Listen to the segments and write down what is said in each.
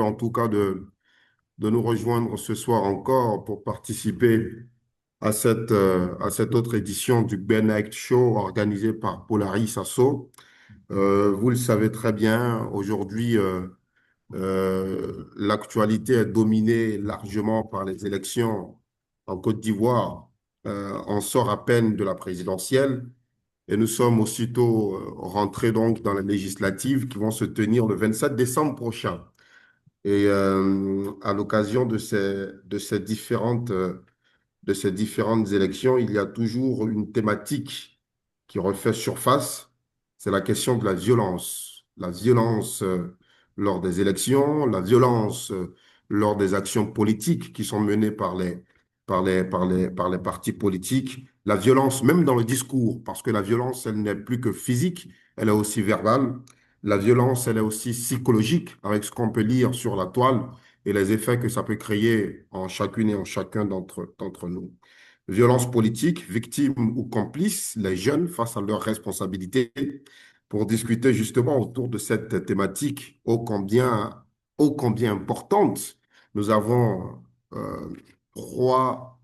en tout cas de nous rejoindre ce soir encore pour participer à cette autre édition du Ben Act Show organisée par Polaris Asso. Vous le savez très bien, aujourd'hui, l'actualité est dominée largement par les élections en Côte d'Ivoire. On sort à peine de la présidentielle et nous sommes aussitôt rentrés donc dans les législatives qui vont se tenir le 27 décembre prochain. Et à l'occasion de ces différentes élections, il y a toujours une thématique qui refait surface, c'est la question de la violence. La violence lors des élections, la violence lors des actions politiques qui sont menées par les partis politiques, la violence même dans le discours, parce que la violence, elle n'est plus que physique, elle est aussi verbale. La violence, elle est aussi psychologique, avec ce qu'on peut lire sur la toile et les effets que ça peut créer en chacune et en chacun d'entre nous. Violence politique, victimes ou complices, les jeunes face à leurs responsabilités, pour discuter justement autour de cette thématique ô combien importante. Nous avons euh, trois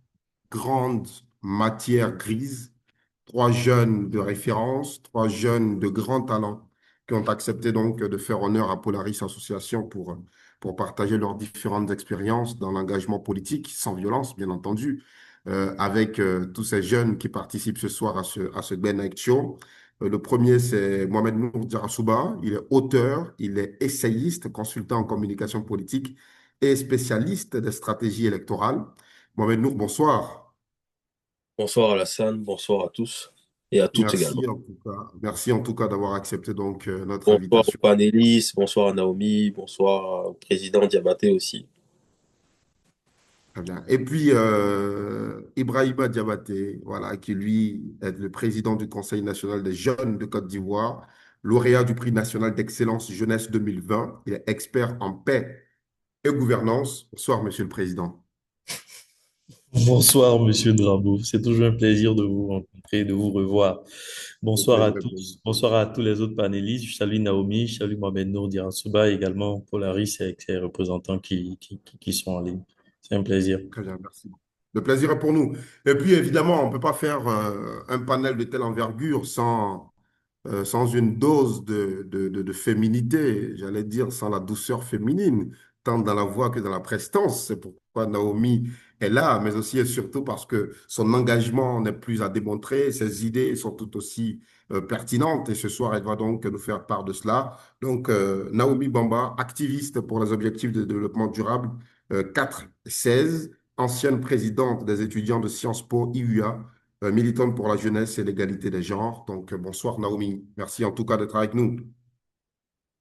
grandes matières grises, trois jeunes de référence, trois jeunes de grand talent qui ont accepté donc de faire honneur à Polaris Association pour partager leurs différentes expériences dans l'engagement politique, sans violence, bien entendu, avec tous ces jeunes qui participent ce soir à ce Ben Night Show. Le premier, c'est Mohamed Nour Djarasouba. Il est auteur, il est essayiste, consultant en communication politique et spécialiste des stratégies électorales. Mohamed Nour, bonsoir. Bonsoir Alassane, bonsoir à tous et à toutes également. Merci en tout cas d'avoir accepté donc notre Bonsoir aux invitation. panélistes, bonsoir à Naomi, bonsoir au président Diabaté aussi. Très bien. Et puis, Ibrahima Diabaté, voilà, qui lui est le président du Conseil national des jeunes de Côte d'Ivoire, lauréat du prix national d'excellence jeunesse 2020. Il est expert en paix et gouvernance. Bonsoir, Monsieur le Président. Bonsoir, Monsieur Drabeau. C'est toujours un plaisir de vous rencontrer, de vous revoir. Le Bonsoir à plaisir est pour nous. tous. Bonsoir à tous les autres panélistes. Je salue Naomi, je salue Mohamed Nour Diransouba, également Polaris et ses représentants qui sont en ligne. C'est un plaisir. Très bien, merci. Le plaisir est pour nous. Et puis, évidemment, on ne peut pas faire un panel de telle envergure sans une dose de féminité, j'allais dire sans la douceur féminine, tant dans la voix que dans la prestance. C'est pourquoi Naomi est là, mais aussi et surtout parce que son engagement n'est plus à démontrer, ses idées sont tout aussi pertinentes et ce soir, elle va donc nous faire part de cela. Donc, Naomi Bamba, activiste pour les objectifs de développement durable 4-16, ancienne présidente des étudiants de Sciences Po IUA, militante pour la jeunesse et l'égalité des genres. Donc, bonsoir Naomi. Merci en tout cas d'être avec nous.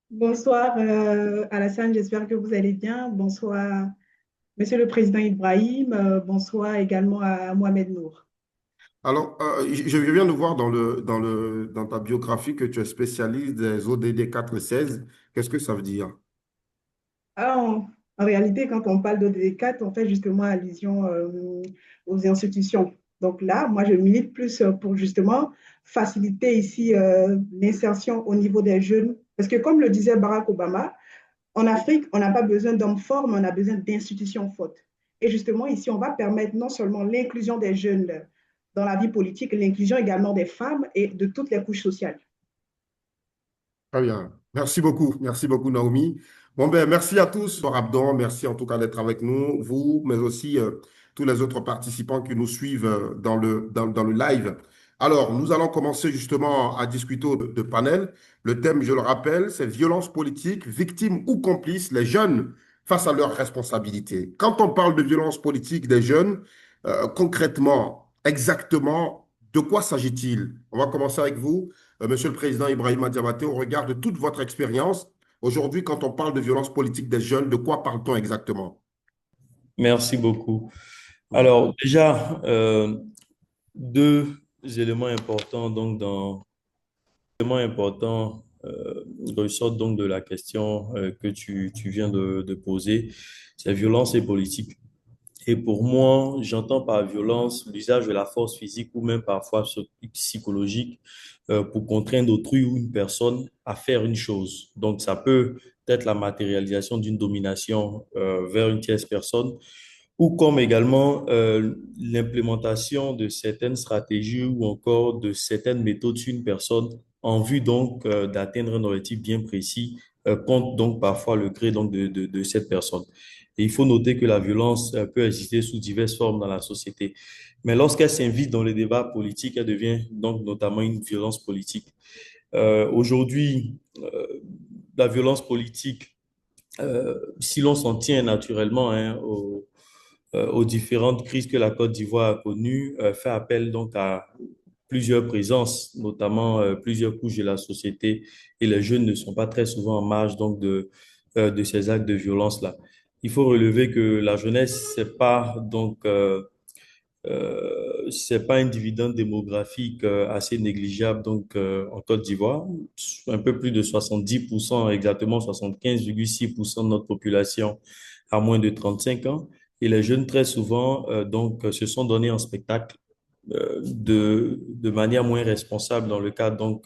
Bonsoir Alassane, j'espère que vous allez bien. Bonsoir Monsieur le Président Ibrahim. Bonsoir également à Mohamed Nour. Alors, je viens de voir dans ta biographie que tu es spécialiste des ODD 416. Qu'est-ce que ça veut dire? Ah, en réalité, quand on parle d'ODD4, on fait justement allusion aux institutions. Donc là, moi, je milite plus pour justement faciliter ici l'insertion au niveau des jeunes. Parce que comme le disait Barack Obama, en Afrique, on n'a pas besoin d'hommes forts, mais on a besoin d'institutions fortes. Et justement, ici, on va permettre non seulement l'inclusion des jeunes dans la vie politique, l'inclusion également des femmes et de toutes les couches sociales. Très bien. Merci beaucoup Naomi. Bon, ben, merci à tous, Laure Abdon, merci en tout cas d'être avec nous, vous, mais aussi tous les autres participants qui nous suivent dans le live. Alors, nous allons commencer justement à discuter de panel. Le thème, je le rappelle, c'est violence politique, victimes ou complices, les jeunes face à leurs responsabilités. Quand on parle de violence politique des jeunes, concrètement, exactement, de quoi s'agit-il? On va commencer avec vous. Monsieur le Président Ibrahima Diabaté, au regard de toute votre expérience, aujourd'hui, quand on parle de violence politique des jeunes, de quoi parle-t-on exactement? Merci beaucoup. Mhm. Alors, déjà, deux éléments importants éléments importants ressortent donc de la question que tu viens de poser. C'est violence et politique. Et pour moi, j'entends par violence l'usage de la force physique ou même parfois psychologique pour contraindre autrui ou une personne à faire une chose. Donc, ça peut peut-être la matérialisation d'une domination vers une tierce personne, ou comme également l'implémentation de certaines stratégies ou encore de certaines méthodes sur une personne en vue donc d'atteindre un objectif bien précis, compte donc parfois le gré donc de cette personne. Et il faut noter que la violence peut exister sous diverses formes dans la société. Mais lorsqu'elle s'invite dans le débat politique, elle devient donc notamment une violence politique. Aujourd'hui, la violence politique, si l'on s'en tient naturellement aux différentes crises que la Côte d'Ivoire a connues, fait appel donc à plusieurs présences, notamment plusieurs couches de la société, et les jeunes ne sont pas très souvent en marge donc de ces actes de violence-là. Il faut relever que la jeunesse, c'est pas un dividende démographique assez négligeable donc en Côte d'Ivoire. Un peu plus de 70%, exactement 75,6% de notre population a moins de 35 ans. Et les jeunes, très souvent, se sont donnés en spectacle de manière moins responsable dans le cadre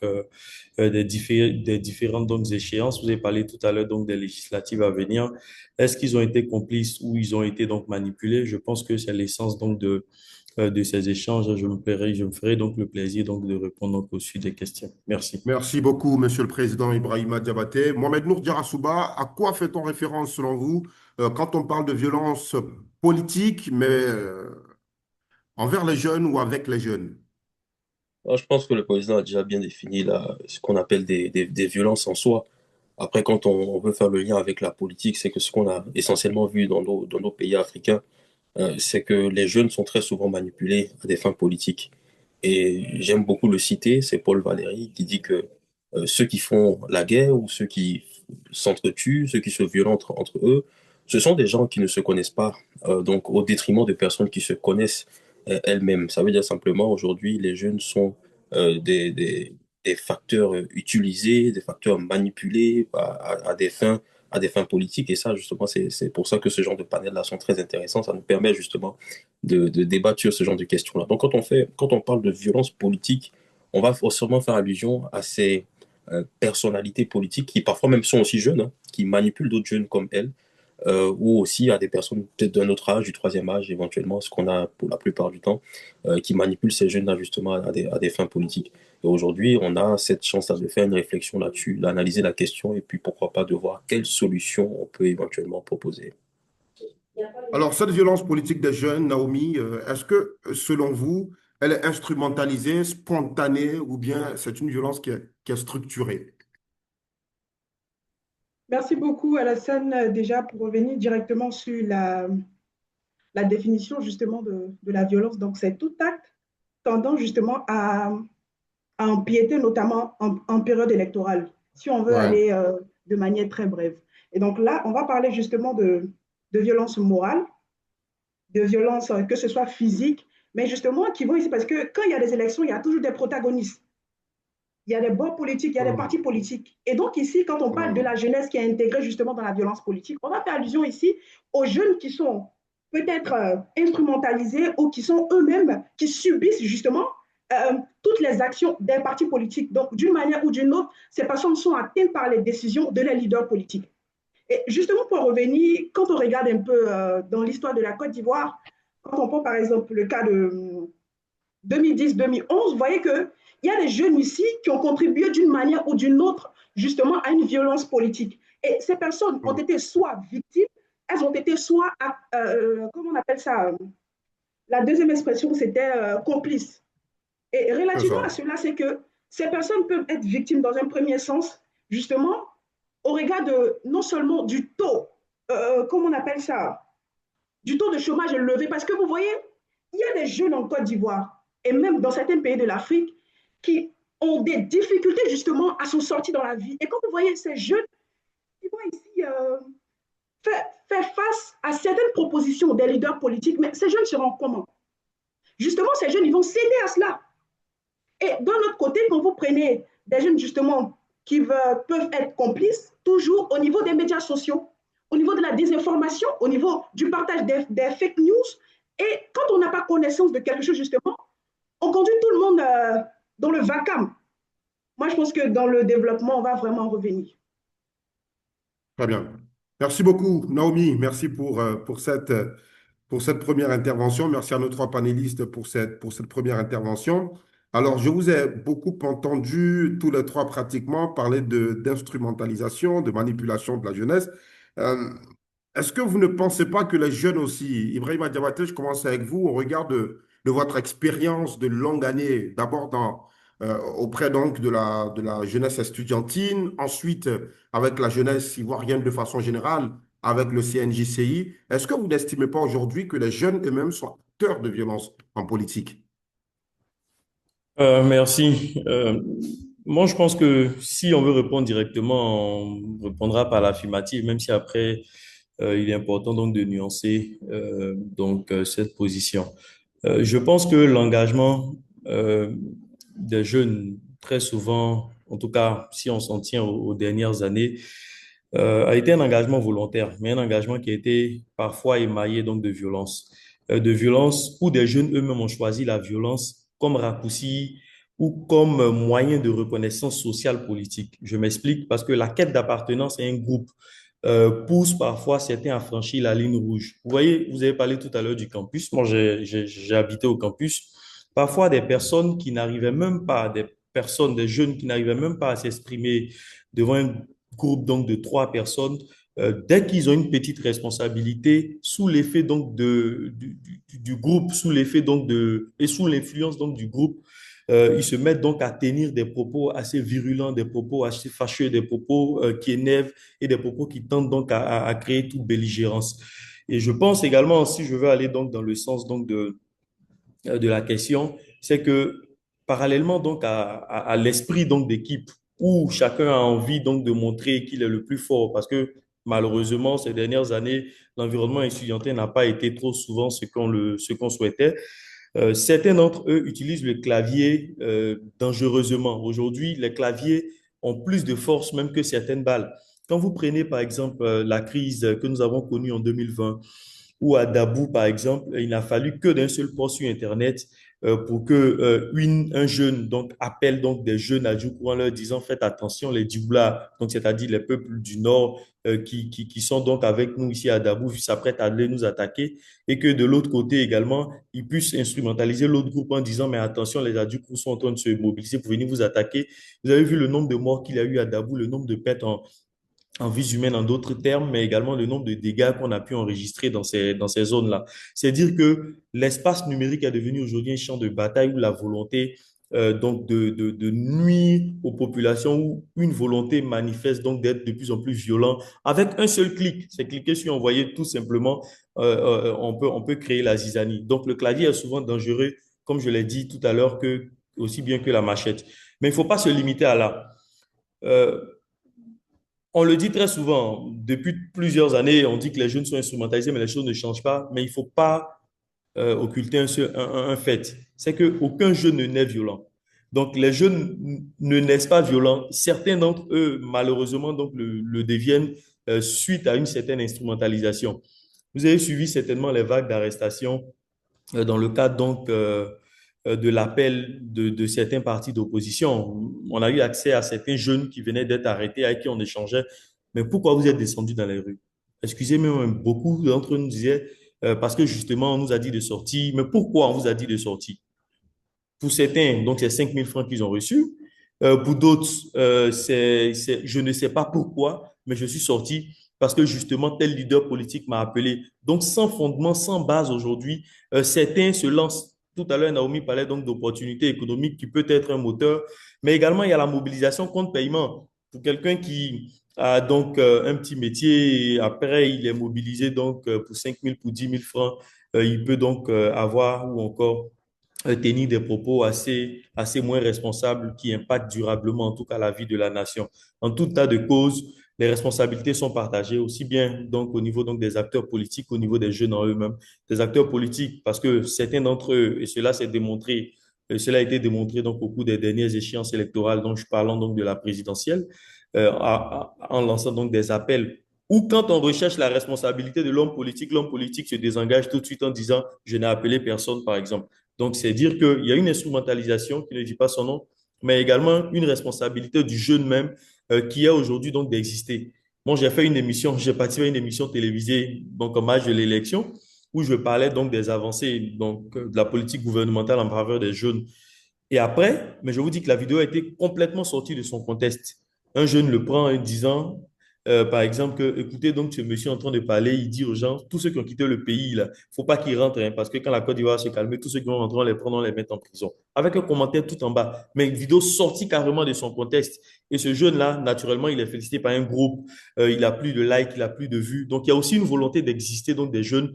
des différentes donc, échéances. Vous avez parlé tout à l'heure donc des législatives à venir. Est-ce qu'ils ont été complices ou ils ont été donc manipulés? Je pense que c'est l'essence donc de ces échanges. Je me ferai donc le plaisir donc de répondre donc au suite des questions. Merci. Merci beaucoup, Monsieur le Président Ibrahima Diabaté. Mohamed Nour Diarrassouba, à quoi fait-on référence selon vous quand on parle de violence politique, mais envers les jeunes ou avec les jeunes? Alors, je pense que le président a déjà bien défini ce qu'on appelle des violences en soi. Après, quand on veut faire le lien avec la politique, c'est que ce qu'on a essentiellement vu dans nos pays africains, c'est que les jeunes sont très souvent manipulés à des fins politiques. Et j'aime beaucoup le citer, c'est Paul Valéry qui dit que ceux qui font la guerre ou ceux qui s'entretuent, ceux qui se violentent entre eux, ce sont des gens qui ne se connaissent pas, donc au détriment de personnes qui se connaissent elles-mêmes. Ça veut dire simplement aujourd'hui, les jeunes sont des facteurs utilisés, des facteurs manipulés à des fins politiques. Et ça, justement, c'est pour ça que ce genre de panels-là sont très intéressants. Ça nous permet justement de débattre sur ce genre de questions-là. Donc, quand on parle de violence politique, on va forcément faire allusion à ces personnalités politiques qui parfois même sont aussi jeunes, hein, qui manipulent d'autres jeunes comme elles, ou aussi à des personnes peut-être d'un autre âge, du troisième âge éventuellement, ce qu'on a pour la plupart du temps, qui manipulent ces jeunes-là justement à des fins politiques. Et aujourd'hui, on a cette chance-là de faire une réflexion là-dessus, d'analyser la question et puis pourquoi pas de voir quelles solutions on peut éventuellement proposer. Alors, cette violence politique des jeunes, Naomi, est-ce que, selon vous, elle est instrumentalisée, spontanée, ou bien c'est une violence qui est structurée? Merci beaucoup, Alassane, déjà pour revenir directement sur la définition justement de la violence. Donc, c'est tout acte tendant justement à empiéter, notamment en période électorale, si on veut Ouais. aller de manière très brève. Et donc là, on va parler justement de violence morale, de violence, que ce soit physique, mais justement qui vont ici, parce que quand il y a des élections, il y a toujours des protagonistes. Il y a des bords politiques, il y a des partis Mhm. politiques. Et donc ici, quand on parle de la Mhm. jeunesse qui est intégrée justement dans la violence politique, on va faire allusion ici aux jeunes qui sont peut-être instrumentalisés ou qui sont eux-mêmes, qui subissent justement toutes les actions des partis politiques. Donc d'une manière ou d'une autre, ces personnes sont atteintes par les décisions de leurs leaders politiques. Et justement, pour revenir, quand on regarde un peu dans l'histoire de la Côte d'Ivoire, quand on prend par exemple le cas de 2010-2011, vous voyez qu'il y a des jeunes ici qui ont contribué d'une manière ou d'une autre justement à une violence politique. Et ces personnes ont été soit victimes, elles ont été soit, comment on appelle ça, la deuxième expression, c'était complices. Et C'est relativement à ça. cela, c'est que ces personnes peuvent être victimes dans un premier sens, justement, au regard de non seulement du taux, comment on appelle ça, du taux de chômage élevé, parce que vous voyez, il y a des jeunes en Côte d'Ivoire et même dans certains pays de l'Afrique qui ont des difficultés justement à s'en sortir dans la vie. Et quand vous voyez ces jeunes qui vont ici faire face à certaines propositions des leaders politiques, mais ces jeunes seront comment? Justement, ces jeunes, ils vont céder à cela. Et d'un autre côté, quand vous prenez des jeunes justement qui peuvent être complices, toujours au niveau des médias sociaux, au niveau de la désinformation, au niveau du partage des fake news. Et quand on n'a pas connaissance de quelque chose, justement, on conduit tout le monde dans le vacarme. Moi, je pense que dans le développement, on va vraiment revenir. Très bien. Merci beaucoup, Naomi. Merci pour cette première intervention. Merci à nos trois panélistes pour cette première intervention. Alors, je vous ai beaucoup entendu, tous les trois pratiquement, parler d'instrumentalisation, de manipulation de la jeunesse. Euh, Est-ce que vous ne pensez pas que les jeunes aussi, Ibrahima Diabaté, je commence avec vous, au regard de votre expérience de longue année, d'abord auprès donc de la jeunesse estudiantine, ensuite avec la jeunesse ivoirienne de façon générale, avec le CNJCI, est-ce que vous n'estimez pas aujourd'hui que les jeunes eux-mêmes sont acteurs de violence en politique? Merci. Moi, je pense que si on veut répondre directement, on répondra par l'affirmative, même si après, il est important donc de nuancer cette position. Je pense que l'engagement des jeunes, très souvent, en tout cas, si on s'en tient aux dernières années, a été un engagement volontaire, mais un engagement qui a été parfois émaillé donc de violence où des jeunes eux-mêmes ont choisi la violence comme raccourci ou comme moyen de reconnaissance sociale politique. Je m'explique parce que la quête d'appartenance à un groupe pousse parfois certains à franchir la ligne rouge. Vous voyez, vous avez parlé tout à l'heure du campus. Moi, j'ai habité au campus. Parfois, des personnes qui n'arrivaient même pas, des personnes, des jeunes qui n'arrivaient même pas à s'exprimer devant un groupe donc de trois personnes, dès qu'ils ont une petite responsabilité, sous l'effet donc du groupe, sous l'effet donc et sous l'influence donc du groupe, ils se mettent donc à tenir des propos assez virulents, des propos assez fâcheux, des propos qui énervent et des propos qui tentent donc à créer toute belligérance. Et je pense également, si je veux aller donc dans le sens donc de la question, c'est que parallèlement donc à l'esprit donc d'équipe où chacun a envie donc de montrer qu'il est le plus fort parce que malheureusement ces dernières années l'environnement étudiantin n'a pas été trop souvent ce qu'on souhaitait. Certains d'entre eux utilisent le clavier dangereusement. Aujourd'hui, les claviers ont plus de force même que certaines balles. Quand vous prenez par exemple la crise que nous avons connue en 2020, ou à Dabou, par exemple, il n'a fallu que d'un seul post sur Internet pour que un jeune donc appelle donc des jeunes à Djougou en leur disant faites attention les Djiboulas, donc c'est-à-dire les peuples du Nord qui sont donc avec nous ici à Dabou, s'apprêtent à aller nous attaquer et que de l'autre côté également, ils puissent instrumentaliser l'autre groupe en disant mais attention les Adjoukou sont en train de se mobiliser pour venir vous attaquer. Vous avez vu le nombre de morts qu'il y a eu à Dabou, le nombre de pertes en vies humaines en d'autres termes, mais également le nombre de dégâts qu'on a pu enregistrer dans ces zones-là. C'est dire que l'espace numérique est devenu aujourd'hui un champ de bataille où la volonté de nuire aux populations, où une volonté manifeste donc d'être de plus en plus violent. Avec un seul clic, c'est cliquer sur envoyer tout simplement, on peut créer la zizanie. Donc le clavier est souvent dangereux, comme je l'ai dit tout à l'heure, aussi bien que la machette. Mais il ne faut pas se limiter à là. Euh, on le dit très souvent, depuis plusieurs années, on dit que les jeunes sont instrumentalisés, mais les choses ne changent pas. Mais il ne faut pas occulter un fait, c'est qu'aucun jeune ne naît violent. Donc les jeunes ne naissent pas violents. Certains d'entre eux, malheureusement, donc le deviennent suite à une certaine instrumentalisation. Vous avez suivi certainement les vagues d'arrestations dans le cadre de l'appel de certains partis d'opposition. On a eu accès à certains jeunes qui venaient d'être arrêtés, avec qui on échangeait. Mais pourquoi vous êtes descendus dans les rues? Excusez-moi, beaucoup d'entre eux nous disaient, parce que justement, on nous a dit de sortir. Mais pourquoi on vous a dit de sortir? Pour certains, donc c'est 5 000 francs qu'ils ont reçus. Pour d'autres, je ne sais pas pourquoi, mais je suis sorti parce que justement, tel leader politique m'a appelé. Donc, sans fondement, sans base aujourd'hui, certains se lancent. Tout à l'heure, Naomi parlait donc d'opportunités économiques qui peut être un moteur, mais également, il y a la mobilisation contre paiement. Pour quelqu'un qui a donc un petit métier, et après, il est mobilisé donc pour 5 000, pour 10 000 francs, il peut donc avoir ou encore tenir des propos assez moins responsables qui impactent durablement, en tout cas, la vie de la nation. En tout tas de cause, les responsabilités sont partagées aussi bien donc au niveau donc des acteurs politiques qu'au niveau des jeunes en eux-mêmes. Des acteurs politiques, parce que certains d'entre eux, et cela s'est démontré, et cela a été démontré donc au cours des dernières échéances électorales, donc je parlant donc de la présidentielle, en lançant donc des appels ou quand on recherche la responsabilité de l'homme politique se désengage tout de suite en disant je n'ai appelé personne, par exemple. Donc, c'est dire qu'il y a une instrumentalisation qui ne dit pas son nom, mais également une responsabilité du jeune même qui a aujourd'hui donc d'exister. Moi, j'ai participé à une émission télévisée, donc en marge de l'élection, où je parlais donc des avancées, donc de la politique gouvernementale en faveur des jeunes. Et après, mais je vous dis que la vidéo a été complètement sortie de son contexte. Un jeune le prend en disant, par exemple, que, écoutez, donc ce monsieur est en train de parler, il dit aux gens, tous ceux qui ont quitté le pays, là, faut pas qu'ils rentrent, hein, parce que quand la Côte d'Ivoire va se calmer, tous ceux qui vont rentrer, on les prend, on les met en prison. Avec un commentaire tout en bas, mais une vidéo sortie carrément de son contexte. Et ce jeune-là, naturellement, il est félicité par un groupe, il a plus de likes, il a plus de vues. Donc, il y a aussi une volonté d'exister, donc des jeunes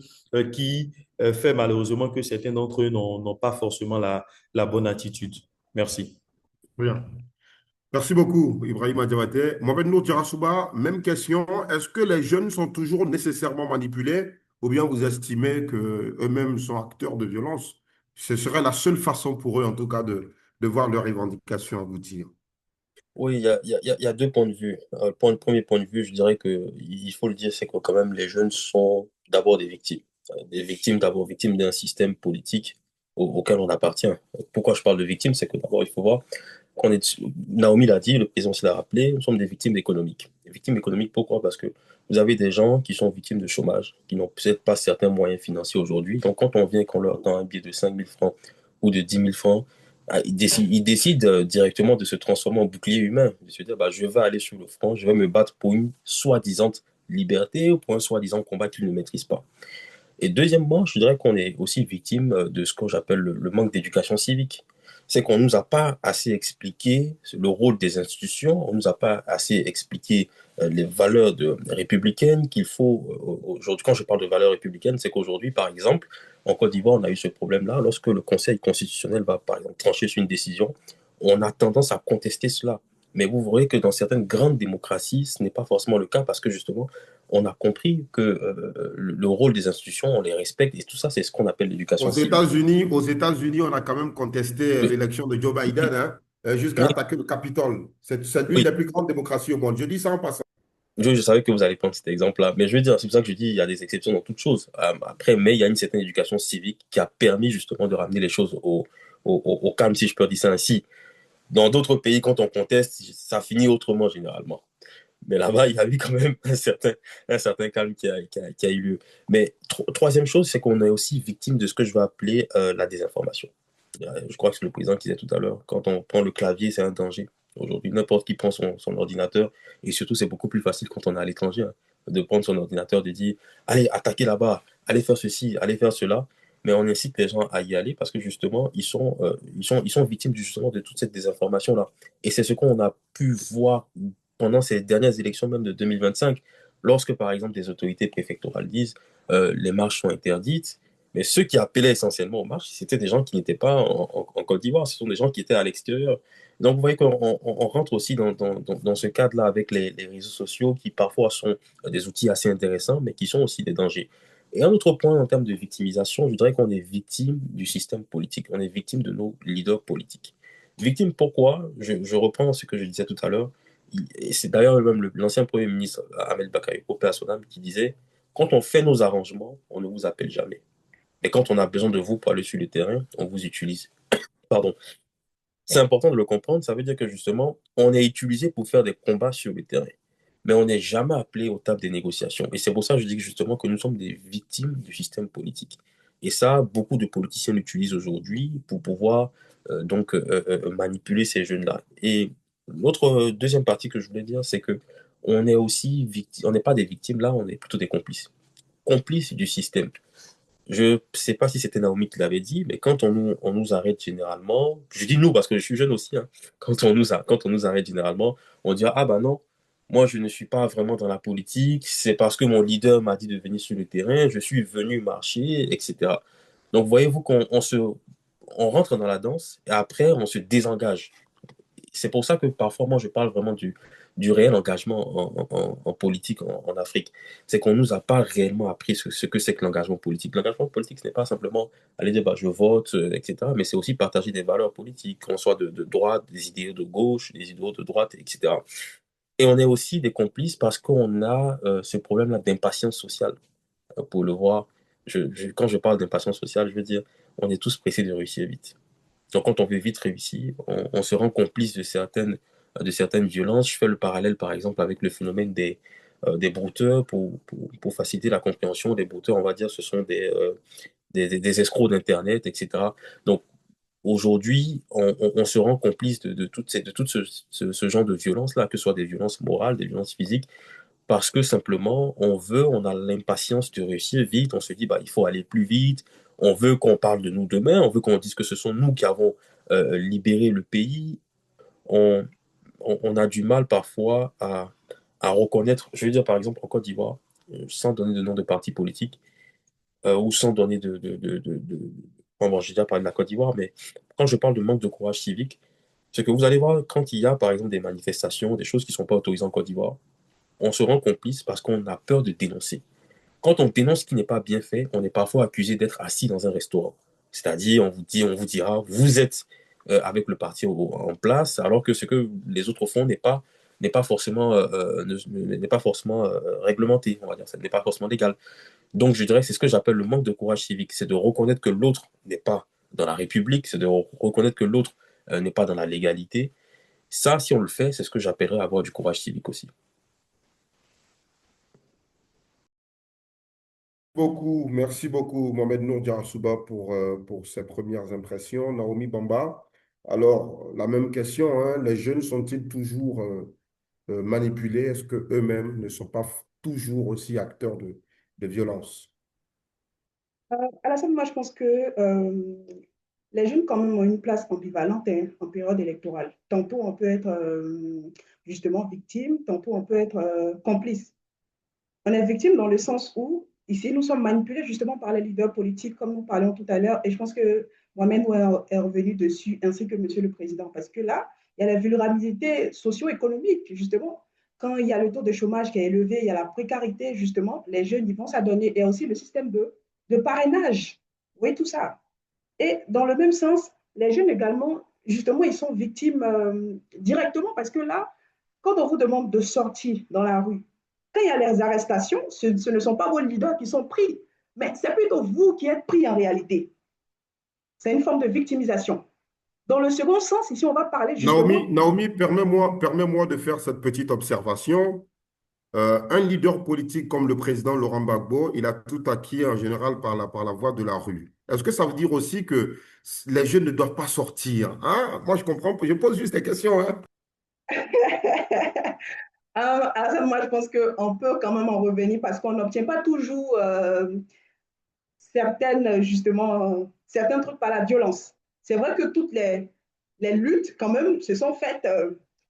qui fait malheureusement que certains d'entre eux n'ont pas forcément la bonne attitude. Merci. Bien. Merci beaucoup, Ibrahima Diabaté. Mohamed Nour Djarasouba, même question. Est-ce que les jeunes sont toujours nécessairement manipulés ou bien vous estimez qu'eux-mêmes sont acteurs de violence? Ce serait la seule façon pour eux, en tout cas, de voir leurs revendications aboutir. Oui, il y a deux points de vue. Le premier point de vue, je dirais que il faut le dire, c'est que quand même les jeunes sont d'abord des victimes. Des victimes, d'abord victimes d'un système politique auquel on appartient. Pourquoi je parle de victimes? C'est que d'abord, il faut voir qu'on est, Naomi l'a dit, le président se l'a rappelé, nous sommes des victimes économiques. Des victimes économiques, pourquoi? Parce que vous avez des gens qui sont victimes de chômage, qui n'ont peut-être pas certains moyens financiers aujourd'hui. Donc, quand on vient et qu'on leur donne un billet de 5 000 francs ou de 10 000 francs, ils décident directement de se transformer en bouclier humain, de se dire, bah, je vais aller sur le front, je vais me battre pour une soi-disant liberté ou pour un soi-disant combat qu'ils ne maîtrisent pas. Et deuxièmement, je dirais qu'on est aussi victime de ce que j'appelle le manque d'éducation civique. C'est qu'on ne nous a pas assez expliqué le rôle des institutions, on ne nous a pas assez expliqué les valeurs républicaines qu'il faut aujourd'hui. Quand je parle de valeurs républicaines, c'est qu'aujourd'hui, par exemple, en Côte d'Ivoire, on a eu ce problème-là. Lorsque le Conseil constitutionnel va, par exemple, trancher sur une décision, on a tendance à contester cela. Mais vous verrez que dans certaines grandes démocraties, ce n'est pas forcément le cas parce que justement, on a compris que le rôle des institutions, on les respecte et tout ça, c'est ce qu'on appelle l'éducation civique. Aux États-Unis, on a quand même contesté Oui, l'élection de Joe Biden, hein, jusqu'à oui, attaquer le Capitole. C'est une oui. des plus grandes démocraties au monde. Je dis ça en passant. Je savais que vous allez prendre cet exemple-là, mais je veux dire, c'est pour ça que je dis il y a des exceptions dans toute chose. Après, mais il y a une certaine éducation civique qui a permis justement de ramener les choses au calme, si je peux dire ça ainsi. Dans d'autres pays, quand on conteste, ça finit autrement généralement. Mais là-bas, il y a eu quand même un certain calme qui a eu lieu. Mais troisième chose, c'est qu'on est aussi victime de ce que je vais appeler la désinformation. Je crois que c'est le président qui disait tout à l'heure, quand on prend le clavier, c'est un danger. Aujourd'hui, n'importe qui prend son ordinateur, et surtout, c'est beaucoup plus facile quand on est à l'étranger, hein, de prendre son ordinateur, de dire, allez, attaquez là-bas, allez faire ceci, allez faire cela. Mais on incite les gens à y aller parce que justement, ils sont victimes justement de toute cette désinformation-là. Et c'est ce qu'on a pu voir pendant ces dernières élections même de 2025, lorsque par exemple des autorités préfectorales disent les marches sont interdites, mais ceux qui appelaient essentiellement aux marches, c'était des gens qui n'étaient pas en Côte d'Ivoire, ce sont des gens qui étaient à l'extérieur. Donc vous voyez qu'on rentre aussi dans ce cadre-là avec les réseaux sociaux qui parfois sont des outils assez intéressants, mais qui sont aussi des dangers. Et un autre point en termes de victimisation, je dirais qu'on est victime du système politique, on est victime de nos leaders politiques. Victime pourquoi? Je reprends ce que je disais tout à l'heure, et c'est d'ailleurs même l'ancien Premier ministre Ahmed Bakayoko Paix à son âme qui disait, quand on fait nos arrangements, on ne vous appelle jamais. Et quand on a besoin de vous pour aller sur le terrain, on vous utilise. Pardon. C'est important de le comprendre. Ça veut dire que justement, on est utilisé pour faire des combats sur le terrain. Mais on n'est jamais appelé aux tables des négociations. Et c'est pour ça que je dis justement que nous sommes des victimes du système politique. Et ça, beaucoup de politiciens l'utilisent aujourd'hui pour pouvoir manipuler ces jeunes-là. Et l'autre deuxième partie que je voulais dire, c'est que on est aussi victime, on n'est pas des victimes là, on est plutôt des complices. Complices du système. Je ne sais pas si c'était Naomi qui l'avait dit, mais quand on nous arrête généralement, je dis nous parce que je suis jeune aussi, hein, quand on nous arrête généralement, on dit ah bah non, moi je ne suis pas vraiment dans la politique, c'est parce que mon leader m'a dit de venir sur le terrain, je suis venu marcher, etc. Donc voyez-vous on rentre dans la danse et après on se désengage. C'est pour ça que parfois, moi, je parle vraiment du réel engagement en politique en Afrique. C'est qu'on ne nous a pas réellement appris ce que c'est que l'engagement politique. L'engagement politique, ce n'est pas simplement aller dire bah, je vote, etc., mais c'est aussi partager des valeurs politiques, qu'on soit de droite, des idéaux de gauche, des idéaux de droite, etc. Et on est aussi des complices parce qu'on a ce problème-là d'impatience sociale. Pour le voir, quand je parle d'impatience sociale, je veux dire, on est tous pressés de réussir vite. Donc, quand on veut vite réussir, on se rend complice de certaines violences. Je fais le parallèle, par exemple, avec le phénomène des brouteurs pour faciliter la compréhension. Les brouteurs, on va dire, ce sont des escrocs d'Internet, etc. Donc, aujourd'hui, on se rend complice de tout ce genre de violence-là, que ce soit des violences morales, des violences physiques, parce que simplement, on a l'impatience de réussir vite, on se dit, bah, il faut aller plus vite, on veut qu'on parle de nous demain, on veut qu'on dise que ce sont nous qui avons libéré le pays. On, on a du mal parfois à reconnaître, je veux dire par exemple en Côte d'Ivoire, sans donner de nom de parti politique, ou sans donner bon, j'ai déjà parlé de la Côte d'Ivoire, mais quand je parle de manque de courage civique, c'est que vous allez voir quand il y a par exemple des manifestations, des choses qui ne sont pas autorisées en Côte d'Ivoire, on se rend complice parce qu'on a peur de dénoncer. Quand on dénonce ce qui n'est pas bien fait, on est parfois accusé d'être assis dans un restaurant. C'est-à-dire, on vous dira, vous êtes avec le parti en place, alors que ce que les autres font n'est pas forcément, n'est pas forcément réglementé, on va dire, ça n'est pas forcément légal. Donc, je dirais que c'est ce que j'appelle le manque de courage civique, c'est de reconnaître que l'autre n'est pas dans la République, c'est de reconnaître que l'autre n'est pas dans la légalité. Ça, si on le fait, c'est ce que j'appellerais avoir du courage civique aussi. Merci beaucoup, Mohamed Nour Souba, pour ces premières impressions. Naomi Bamba, alors, la même question, hein, les jeunes sont-ils toujours manipulés? Est-ce qu'eux-mêmes ne sont pas toujours aussi acteurs de violence? Alassane, moi, je pense que les jeunes, quand même, ont une place ambivalente hein, en période électorale. Tantôt, on peut être justement victime, tantôt, on peut être complice. On est victime dans le sens où, ici, nous sommes manipulés justement par les leaders politiques, comme nous parlions tout à l'heure, et je pense que moi-même est revenu dessus, ainsi que Monsieur le Président, parce que là, il y a la vulnérabilité socio-économique, justement. Quand il y a le taux de chômage qui est élevé, il y a la précarité, justement, les jeunes, ils vont s'adonner, et aussi le système de parrainage. Oui, tout ça. Et dans le même sens, les jeunes également, justement, ils sont victimes directement parce que là, quand on vous demande de sortir dans la rue, quand il y a les arrestations, ce ne sont pas vos leaders qui sont pris, mais c'est plutôt vous qui êtes pris en réalité. C'est une forme de victimisation. Dans le second sens, ici, on va parler justement. Naomi, permets-moi de faire cette petite observation. Un leader politique comme le président Laurent Gbagbo, il a tout acquis en général par la voie de la rue. Est-ce que ça veut dire aussi que les jeunes ne doivent pas sortir? Hein? Moi, je comprends, je pose juste des questions. Hein? Moi, je pense qu'on peut quand même en revenir parce qu'on n'obtient pas toujours certains trucs par la violence. C'est vrai que toutes les luttes, quand même, se sont faites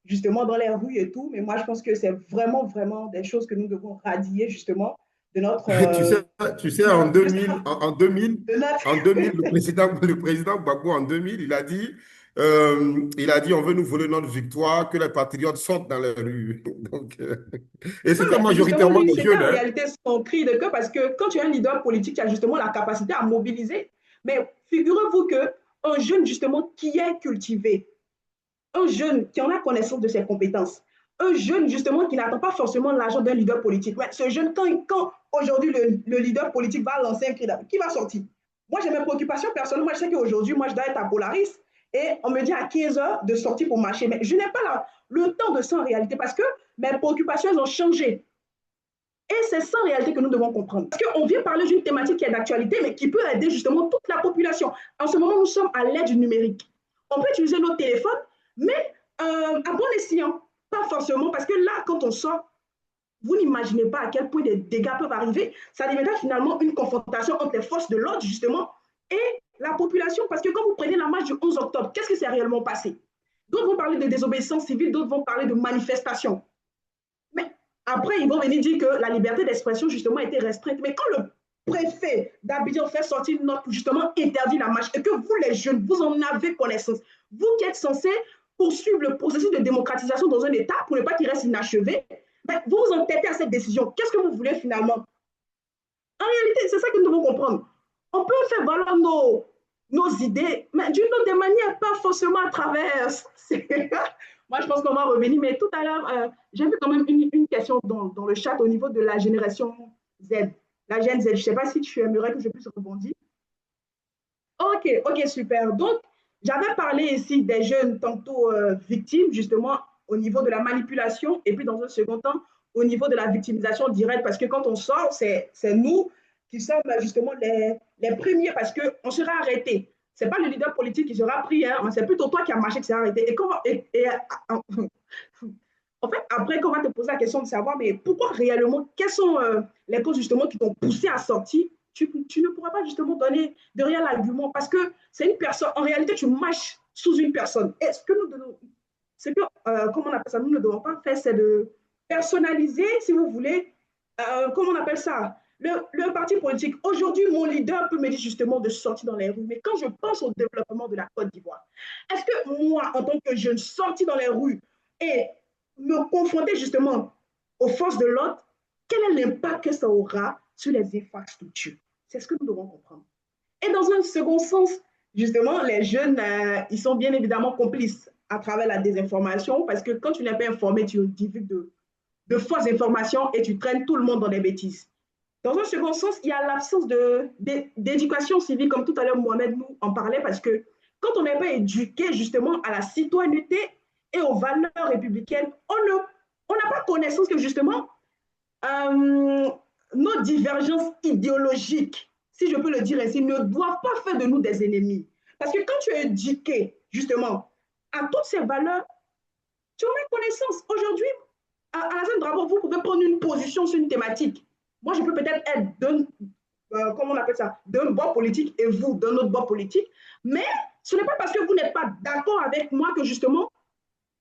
justement dans les rues et tout, mais moi, je pense que c'est vraiment, vraiment des choses que nous devons radier justement de notre, Tu sais, tu sais de en notre, 2000, de notre. en 2000, le président Gbagbo, en 2000, il a dit, on veut nous voler notre victoire, que les patriotes sortent dans les rues. Donc, et Oui, c'était mais justement, majoritairement lui, des c'était jeunes. en Hein. réalité son cri de cœur parce que quand tu es un leader politique, tu as justement la capacité à mobiliser. Mais figurez-vous qu'un jeune, justement, qui est cultivé, un jeune qui en a connaissance de ses compétences, un jeune justement qui n'attend pas forcément l'argent d'un leader politique. Mais ce jeune, quand aujourd'hui le leader politique va lancer un cri d'appel, qui va sortir? Moi, j'ai mes préoccupations personnelles. Moi, je sais qu'aujourd'hui, moi, je dois être à Polaris et on me dit à 15 heures de sortir pour marcher. Mais je n'ai pas le temps de ça en réalité parce que mes préoccupations elles ont changé. Et c'est ça en réalité que nous devons comprendre. Parce qu'on vient parler d'une thématique qui est d'actualité, mais qui peut aider justement toute la population. En ce moment, nous sommes à l'ère du numérique. On peut utiliser nos téléphones, mais à bon escient. Pas forcément, parce que là, quand on sort, vous n'imaginez pas à quel point des dégâts peuvent arriver. Ça deviendra finalement une confrontation entre les forces de l'ordre, justement, et la population. Parce que quand vous prenez la marche du 11 octobre, qu'est-ce qui s'est réellement passé? D'autres vont parler de désobéissance civile, d'autres vont parler de manifestation. Mais après, ils vont venir dire que la liberté d'expression, justement, a été restreinte. Mais quand le préfet d'Abidjan fait sortir une note pour justement interdire la marche, et que vous, les jeunes, vous en avez connaissance, vous qui êtes censés poursuivre le processus de démocratisation dans un État pour ne pas qu'il reste inachevé, ben, vous vous entêtez à cette décision. Qu'est-ce que vous voulez finalement? En réalité, c'est ça que nous devons comprendre. On peut faire valoir nos idées, mais d'une autre manière, pas forcément à travers. Moi, je pense qu'on va revenir, mais tout à l'heure, j'ai vu quand même une question dans le chat au niveau de la génération Z, la Gen Z. Je ne sais pas si tu aimerais que je puisse rebondir. Ok, ok, super. Donc, j'avais parlé ici des jeunes tantôt victimes, justement, au niveau de la manipulation, et puis dans un second temps, au niveau de la victimisation directe, parce que quand on sort, c'est nous qui sommes justement les premiers, parce qu'on sera arrêté. Ce n'est pas le leader politique qui sera pris, hein, c'est plutôt toi qui as marché qui sera arrêté. En fait, après qu'on va te poser la question de savoir, mais pourquoi réellement, quelles sont les causes justement qui t'ont poussé à sortir, tu ne pourras pas justement donner de réel argument parce que c'est une personne, en réalité, tu marches sous une personne. Et ce que nous devons, comment on appelle ça, nous ne devons pas faire, c'est de personnaliser, si vous voulez, comment on appelle ça, le parti politique. Aujourd'hui, mon leader peut me dire justement de sortir dans les rues, mais quand je pense au développement de la Côte d'Ivoire, est-ce que moi, en tant que jeune, sortir dans les rues et me confronter justement aux forces de l'ordre, quel est l'impact que ça aura sur les infrastructures? C'est ce que nous devons comprendre. Et dans un second sens, justement, les jeunes, ils sont bien évidemment complices à travers la désinformation parce que quand tu n'es pas informé, tu divulgues de fausses informations et tu traînes tout le monde dans des bêtises. Dans un second sens, il y a l'absence d'éducation civique, comme tout à l'heure Mohamed nous en parlait, parce que quand on n'est pas éduqué justement à la citoyenneté et aux valeurs républicaines, on n'a pas connaissance que justement euh, nos divergences idéologiques, si je peux le dire ainsi, ne doivent pas faire de nous des ennemis. Parce que quand tu es éduqué justement à toutes ces valeurs, tu en as connaissance. Aujourd'hui, à la scène Drapeau, vous pouvez prendre une position sur une thématique. Moi, je peux peut-être être d'un, comment on appelle ça, d'un bord politique et vous d'un autre bord politique, mais ce n'est pas parce que vous n'êtes pas d'accord avec moi que justement,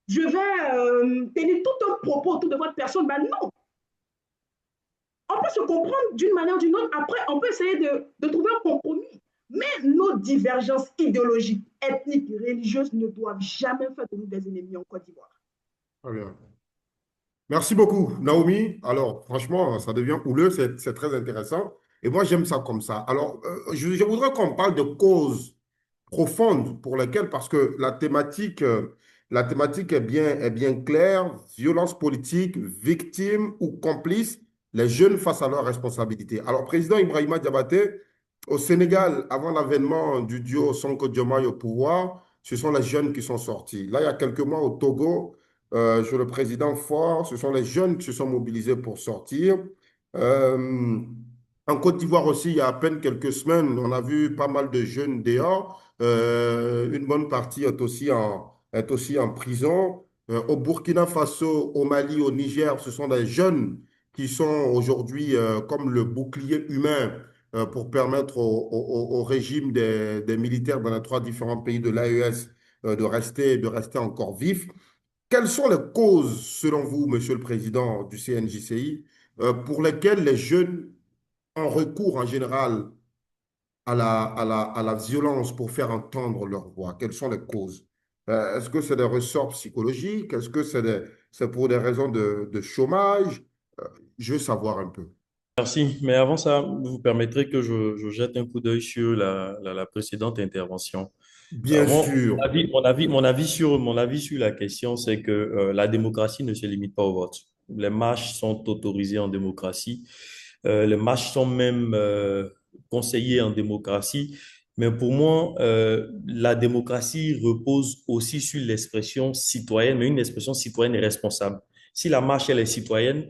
je vais tenir tout un propos autour de votre personne. Ben non, on peut se comprendre d'une manière ou d'une autre. Après, on peut essayer de trouver un compromis. Mais nos divergences idéologiques, ethniques, religieuses ne doivent jamais faire de nous des ennemis en Côte d'Ivoire. Très bien. Merci beaucoup, Naomi. Alors, franchement, ça devient houleux, c'est très intéressant. Et moi, j'aime ça comme ça. Alors, je voudrais qu'on parle de causes profondes pour lesquelles, parce que la thématique est bien claire, violence politique, victime ou complice, les jeunes face à leurs responsabilités. Alors, président Ibrahima Diabaté, au Sénégal, avant l'avènement du duo Sonko Diomaye au pouvoir, ce sont les jeunes qui sont sortis. Là, il y a quelques mois, au Togo, sur le président Faure, ce sont les jeunes qui se sont mobilisés pour sortir. Euh, En Côte d'Ivoire aussi, il y a à peine quelques semaines, on a vu pas mal de jeunes dehors. Une bonne partie est aussi en prison. Au Burkina Faso, au Mali, au Niger, ce sont des jeunes qui sont aujourd'hui comme le bouclier humain pour permettre au régime des militaires dans les trois différents pays de l'AES de rester encore vifs. Quelles sont les causes, selon vous, Monsieur le Président du CNJCI, pour lesquelles les jeunes ont recours en général à la violence pour faire entendre leur voix? Quelles sont les causes? Est-ce que c'est des ressorts psychologiques? Est-ce que c'est pour des raisons de chômage? Euh, je veux savoir un peu. Merci. Mais avant ça, vous permettrez que je jette un coup d'œil sur la précédente intervention. Bien sûr. Mon avis sur la question, c'est que la démocratie ne se limite pas au vote. Les marches sont autorisées en démocratie. Les marches sont même conseillées en démocratie. Mais pour moi, la démocratie repose aussi sur l'expression citoyenne, mais une expression citoyenne responsable. Si la marche, elle est citoyenne,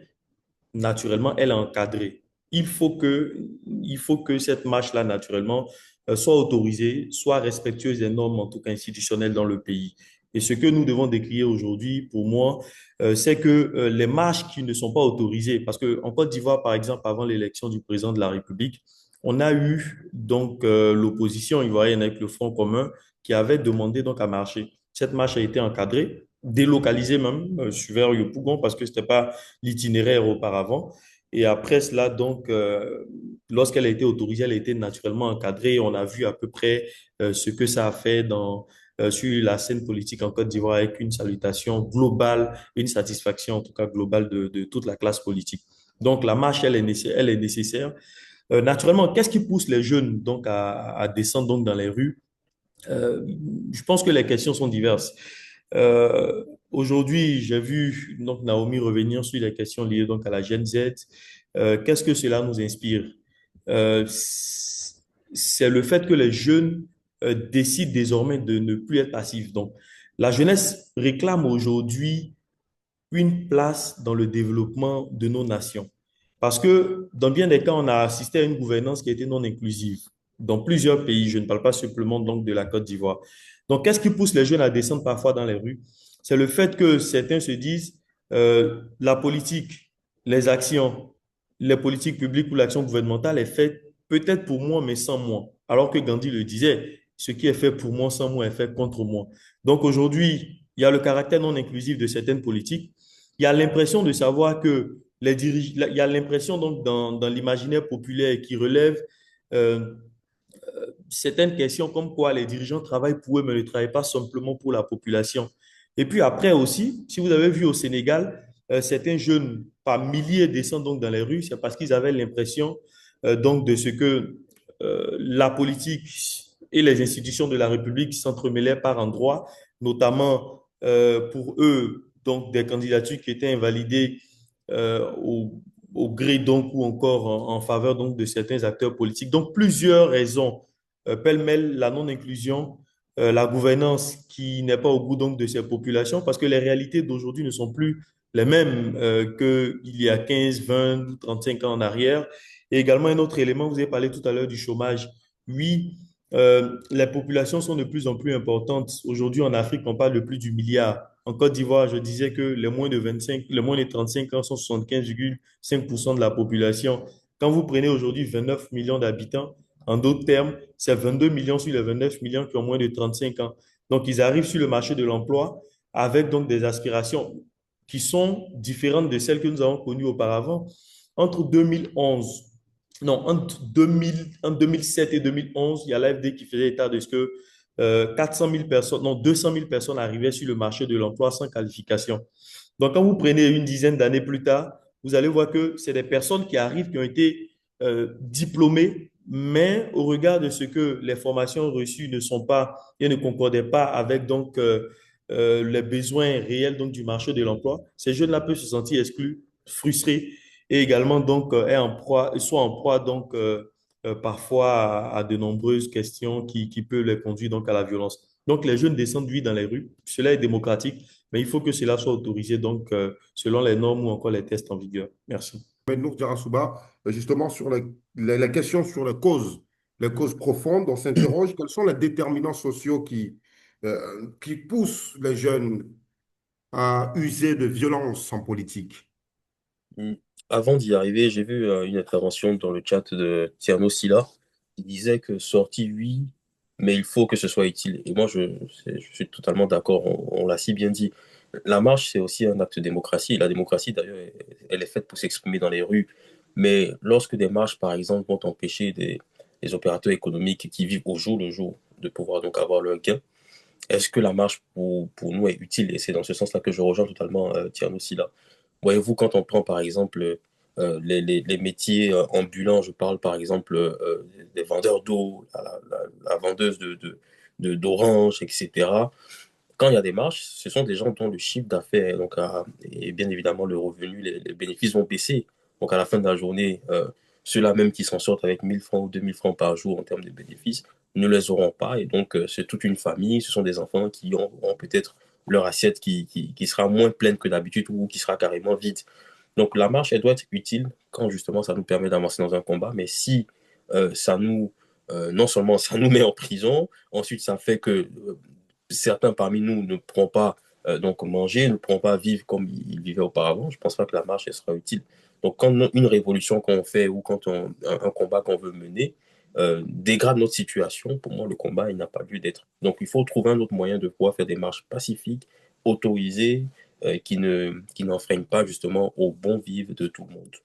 naturellement, elle est encadrée. Il faut que, il faut que cette marche-là, naturellement, soit autorisée, soit respectueuse des normes, en tout cas institutionnelles dans le pays. Et ce que nous devons décrire aujourd'hui, pour moi, c'est que les marches qui ne sont pas autorisées, parce que en Côte d'Ivoire, par exemple, avant l'élection du président de la République, on a eu donc l'opposition ivoirienne avec le Front commun qui avait demandé donc à marcher. Cette marche a été encadrée, délocalisée même vers Yopougon parce que c'était pas l'itinéraire auparavant. Et après cela, donc, lorsqu'elle a été autorisée, elle a été naturellement encadrée. On a vu à peu près ce que ça a fait sur la scène politique en Côte d'Ivoire avec une salutation globale, une satisfaction en tout cas globale de toute la classe politique. Donc, la marche, elle est nécessaire. Naturellement, qu'est-ce qui pousse les jeunes donc à descendre donc dans les rues? Euh, je pense que les questions sont diverses. Aujourd'hui, j'ai vu donc Naomi revenir sur les questions liées donc à la Gen Z. Qu'est-ce que cela nous inspire? C'est le fait que les jeunes décident désormais de ne plus être passifs. Donc, la jeunesse réclame aujourd'hui une place dans le développement de nos nations. Parce que dans bien des cas, on a assisté à une gouvernance qui a été non inclusive dans plusieurs pays. Je ne parle pas simplement donc de la Côte d'Ivoire. Donc, qu'est-ce qui pousse les jeunes à descendre parfois dans les rues? C'est le fait que certains se disent la politique, les actions, les politiques publiques ou l'action gouvernementale est faite peut-être pour moi, mais sans moi. Alors que Gandhi le disait, ce qui est fait pour moi sans moi est fait contre moi. Donc aujourd'hui, il y a le caractère non inclusif de certaines politiques. Il y a l'impression de savoir que il y a l'impression donc dans l'imaginaire populaire qui relève euh, certaines questions comme quoi les dirigeants travaillent pour eux, mais ne travaillent pas simplement pour la population. Et puis après aussi, si vous avez vu au Sénégal, certains jeunes par milliers descendent donc dans les rues, c'est parce qu'ils avaient l'impression donc de ce que la politique et les institutions de la République s'entremêlaient par endroits, notamment pour eux, donc des candidatures qui étaient invalidées au, au gré donc ou encore en faveur donc de certains acteurs politiques. Donc plusieurs raisons pêle-mêle la non-inclusion, la gouvernance qui n'est pas au goût donc de ces populations, parce que les réalités d'aujourd'hui ne sont plus les mêmes qu'il y a 15, 20 ou 35 ans en arrière. Et également un autre élément, vous avez parlé tout à l'heure du chômage. Oui, les populations sont de plus en plus importantes. Aujourd'hui, en Afrique, on parle de plus du milliard. En Côte d'Ivoire, je disais que les moins de 35 ans sont 75,5% de la population. Quand vous prenez aujourd'hui 29 millions d'habitants, en d'autres termes, c'est 22 millions sur les 29 millions qui ont moins de 35 ans. Donc, ils arrivent sur le marché de l'emploi avec donc des aspirations qui sont différentes de celles que nous avons connues auparavant. Entre 2011, non, en 2007 et 2011, il y a l'AFD qui faisait état de ce que 400 000 personnes, non, 200 000 personnes arrivaient sur le marché de l'emploi sans qualification. Donc, quand vous prenez une dizaine d'années plus tard, vous allez voir que c'est des personnes qui arrivent, qui ont été diplômés, mais au regard de ce que les formations reçues ne sont pas et ne concordaient pas avec donc les besoins réels donc du marché de l'emploi, ces jeunes-là peuvent se sentir exclus, frustrés et également donc soit en proie donc parfois à de nombreuses questions qui peuvent les conduire donc à la violence. Donc les jeunes descendent oui dans les rues, cela est démocratique, mais il faut que cela soit autorisé donc selon les normes ou encore les tests en vigueur. Merci. Mais Nour Djarasouba, justement, sur la question sur les causes profondes, on s'interroge quels sont les déterminants sociaux qui poussent les jeunes à user de violence en politique. Mm. Avant d'y arriver, j'ai vu une intervention dans le chat de Tierno Silla qui disait que sortie, oui, mais il faut que ce soit utile. Et moi, je suis totalement d'accord, on l'a si bien dit. La marche, c'est aussi un acte de démocratie. La démocratie, d'ailleurs, elle est faite pour s'exprimer dans les rues. Mais lorsque des marches, par exemple, vont empêcher des opérateurs économiques qui vivent au jour le jour de pouvoir donc avoir leur gain, est-ce que la marche pour nous est utile? Et c'est dans ce sens-là que je rejoins totalement Tierno Silla. Voyez-vous, quand on prend par exemple les métiers ambulants, je parle par exemple des vendeurs d'eau, la vendeuse d'oranges, etc. Quand il y a des marches, ce sont des gens dont le chiffre d'affaires donc, et bien évidemment le revenu, les bénéfices vont baisser. Donc à la fin de la journée, ceux-là même qui s'en sortent avec 1000 francs ou 2000 francs par jour en termes de bénéfices ne les auront pas. Et donc c'est toute une famille, ce sont des enfants qui auront peut-être leur assiette qui sera moins pleine que d'habitude ou qui sera carrément vide. Donc la marche, elle doit être utile quand justement ça nous permet d'avancer dans un combat, mais si non seulement ça nous met en prison, ensuite ça fait que certains parmi nous ne pourront pas donc manger, ne pourront pas vivre comme ils vivaient auparavant, je ne pense pas que la marche elle sera utile. Donc quand une révolution qu'on fait ou quand un combat qu'on veut mener dégrade notre situation, pour moi le combat il n'a pas lieu d'être. Donc il faut trouver un autre moyen de pouvoir faire des marches pacifiques, autorisées, qui n'enfreignent pas justement au bon vivre de tout le monde.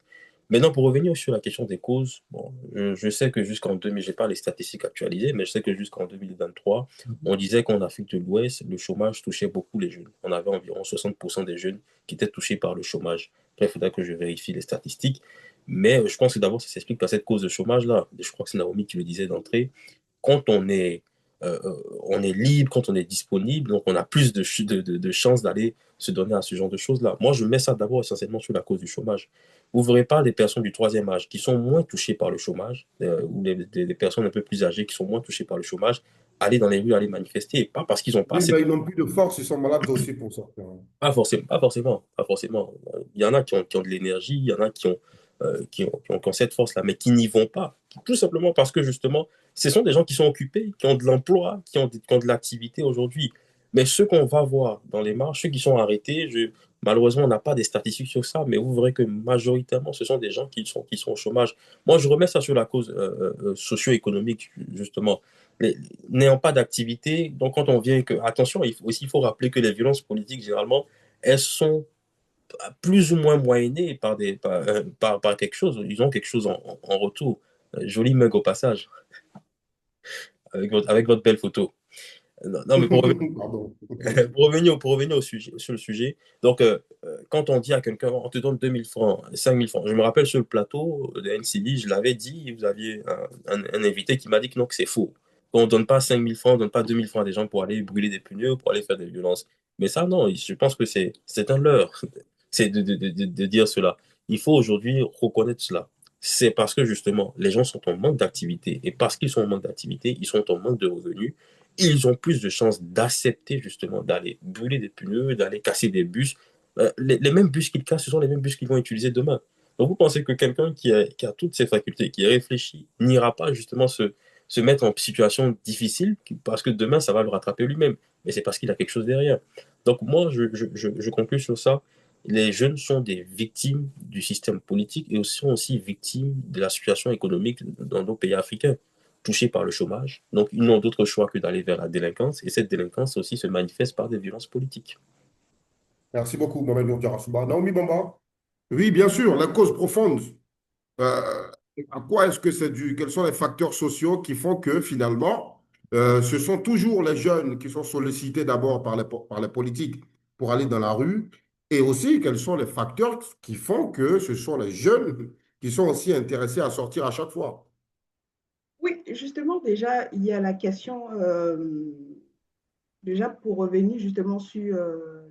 Maintenant, pour revenir sur la question des causes, bon, je sais que jusqu'en 2000, je n'ai pas les statistiques actualisées, mais je sais que jusqu'en 2023, on disait qu'en Afrique de l'Ouest, le chômage touchait beaucoup les jeunes. On avait environ 60% des jeunes qui étaient touchés par le chômage. Après, il faudra que je vérifie les statistiques. Mais je pense que d'abord, ça s'explique par cette cause de chômage-là. Je crois que c'est Naomi qui le disait d'entrée. Quand on est libre, quand on est disponible, donc on a plus de chances d'aller se donner à ce genre de choses-là. Moi, je mets ça d'abord essentiellement sur la cause du chômage. Vous ne verrez pas des personnes du troisième âge qui sont moins touchées par le chômage, ou des personnes un peu plus âgées qui sont moins touchées par le chômage, aller dans les rues, aller manifester, pas parce qu'ils n'ont pas Oui, assez. mais ils n'ont plus de force, ils sont malades aussi pour certains. Pas forcément, pas forcément, pas forcément. Il y en a qui ont de l'énergie, il y en a qui ont cette force-là, mais qui n'y vont pas. Tout simplement parce que justement, ce sont des gens qui sont occupés, qui ont de l'emploi, qui ont de l'activité aujourd'hui. Mais ceux qu'on va voir dans les marches, ceux qui sont arrêtés, malheureusement, on n'a pas des statistiques sur ça, mais vous verrez que majoritairement, ce sont des gens qui sont au chômage. Moi, je remets ça sur la cause socio-économique, justement. N'ayant pas d'activité, donc quand on vient que, attention, il faut rappeler que les violences politiques, généralement, elles sont plus ou moins moyennées par quelque chose. Ils ont quelque chose en retour. Joli mug au passage, avec votre belle photo. Non, non, mais Pardon. pour revenir sur le sujet, donc quand on dit à quelqu'un, on te donne 2000 francs, 5000 francs, je me rappelle sur le plateau de NCD, je l'avais dit, vous aviez un invité qui m'a dit que non, que c'est faux. Qu'on ne donne pas 5000 francs, on ne donne pas 2000 francs à des gens pour aller brûler des pneus, pour aller faire des violences. Mais ça, non, je pense que c'est un leurre, c'est de dire cela. Il faut aujourd'hui reconnaître cela. C'est parce que justement, les gens sont en manque d'activité. Et parce qu'ils sont en manque d'activité, ils sont en manque de revenus, ils ont plus de chances d'accepter justement d'aller brûler des pneus, d'aller casser des bus. Les mêmes bus qu'ils cassent, ce sont les mêmes bus qu'ils vont utiliser demain. Donc vous pensez que quelqu'un qui a toutes ces facultés, qui est réfléchi, n'ira pas justement se mettre en situation difficile parce que demain, ça va le rattraper lui-même. Mais c'est parce qu'il a quelque chose derrière. Donc moi, je conclue sur ça. Les jeunes sont des victimes du système politique et sont aussi victimes de la situation économique dans nos pays africains touchés par le chômage. Donc, ils n'ont d'autre choix que d'aller vers la délinquance. Et cette délinquance aussi se manifeste par des violences politiques. Merci beaucoup, Mohamed Nourdiarasuba. Naomi Bamba? Oui, bien sûr, la cause profonde. Euh, à quoi est-ce que c'est dû? Quels sont les facteurs sociaux qui font que finalement, ce sont toujours les jeunes qui sont sollicités d'abord par les politiques pour aller dans la rue, et aussi quels sont les facteurs qui font que ce sont les jeunes qui sont aussi intéressés à sortir à chaque fois. Oui, justement, déjà, il y a la question, déjà pour revenir justement sur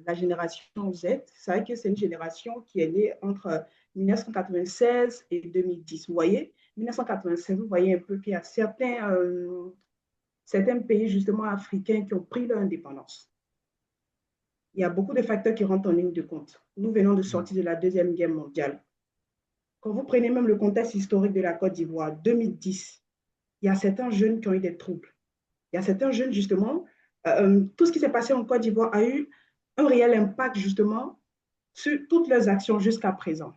la génération Z, c'est vrai que c'est une génération qui est née entre 1996 et 2010. Vous voyez, 1996, vous voyez un peu qu'il y a certains pays justement africains qui ont pris leur indépendance. Il y a beaucoup de facteurs qui rentrent en ligne de compte. Nous venons de sortir de la Deuxième Guerre mondiale. Quand vous prenez même le contexte historique de la Côte d'Ivoire, 2010, il y a certains jeunes qui ont eu des troubles. Il y a certains jeunes, justement, tout ce qui s'est passé en Côte d'Ivoire a eu un réel impact, justement, sur toutes leurs actions jusqu'à présent.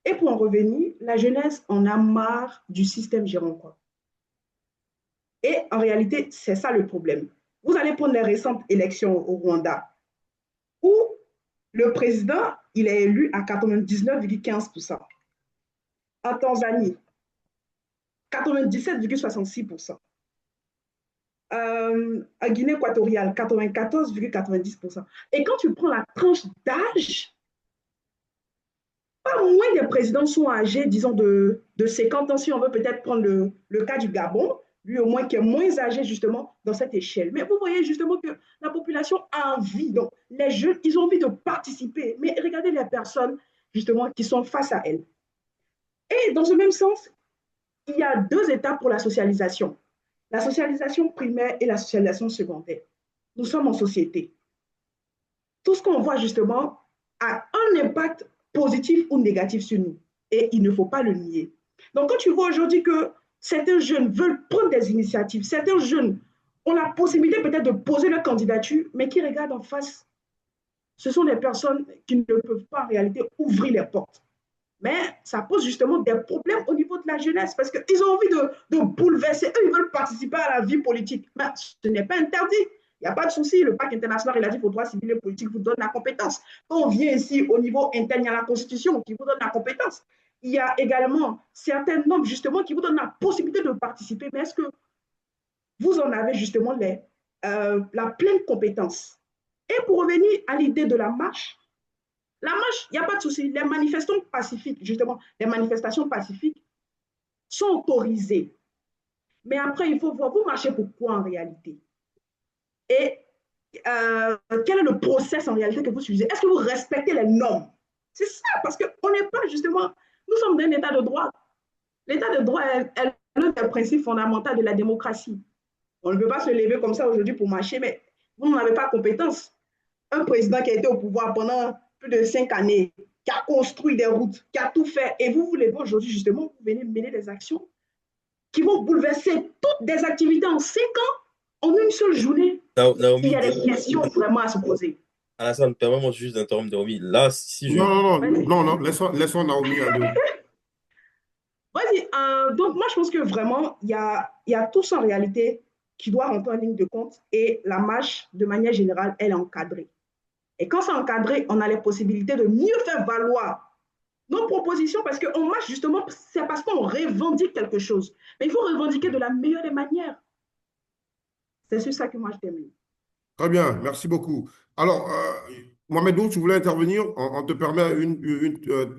Et pour en revenir, la jeunesse en a marre du système gironcois. Et en réalité, c'est ça le problème. Vous allez prendre les récentes élections au Rwanda, où le président, il est élu à 99,15%. En Tanzanie, 97,66%. En Guinée équatoriale, 94,90%. Et quand tu prends la tranche d'âge, pas moins des présidents sont âgés, disons, de 50 ans, si on veut peut-être prendre le cas du Gabon, lui au moins qui est moins âgé justement dans cette échelle. Mais vous voyez justement que la population a envie, donc les jeunes, ils ont envie de participer. Mais regardez les personnes justement qui sont face à elles. Et dans ce même sens, il y a deux étapes pour la socialisation. La socialisation primaire et la socialisation secondaire. Nous sommes en société. Tout ce qu'on voit justement a un impact positif ou négatif sur nous. Et il ne faut pas le nier. Donc quand tu vois aujourd'hui que certains jeunes veulent prendre des initiatives, certains jeunes ont la possibilité peut-être de poser leur candidature, mais qui regardent en face, ce sont des personnes qui ne peuvent pas en réalité ouvrir les portes. Mais ça pose justement des problèmes au niveau de la jeunesse parce qu'ils ont envie de bouleverser. Eux, ils veulent participer à la vie politique. Mais ce n'est pas interdit. Il n'y a pas de souci. Le pacte international relatif aux droits civils et politiques vous donne la compétence. Quand on vient ici au niveau interne, il y a la Constitution qui vous donne la compétence. Il y a également certaines normes justement qui vous donnent la possibilité de participer. Mais est-ce que vous en avez justement la pleine compétence? Et pour revenir à l'idée de la marche, il n'y a pas de souci. Les manifestations pacifiques, justement, les manifestations pacifiques sont autorisées. Mais après, il faut voir, vous marchez pourquoi en réalité? Et quel est le process en réalité que vous utilisez? Est-ce que vous respectez les normes? C'est ça, parce qu'on n'est pas justement, nous sommes dans un état de droit. L'état de droit est l'un des principes fondamentaux de la démocratie. On ne peut pas se lever comme ça aujourd'hui pour marcher, mais vous n'avez pas compétence. Un président qui a été au pouvoir pendant plus de 5 années, qui a construit des routes, qui a tout fait, et vous vous levez aujourd'hui justement, vous venez mener des actions qui vont bouleverser toutes des activités en 5 ans, en une seule journée. Il y Naomi, a des questions vraiment à se poser. Alassane, permets-moi juste d'interrompre Naomi. Là, si je... Non, non, non, Vas-y. non, non, laissons Naomi aller. Vas-y. Donc, moi, je pense que vraiment, il y a tout ça en réalité qui doit rentrer en ligne de compte et la marche, de manière générale, elle est encadrée. Et quand c'est encadré, on a les possibilités de mieux faire valoir nos propositions parce qu'on marche justement, c'est parce qu'on revendique quelque chose. Mais il faut revendiquer de la meilleure des manières. C'est sur ça que moi je termine. Très bien, merci beaucoup. Alors, Mohamedou, tu voulais intervenir? On te permet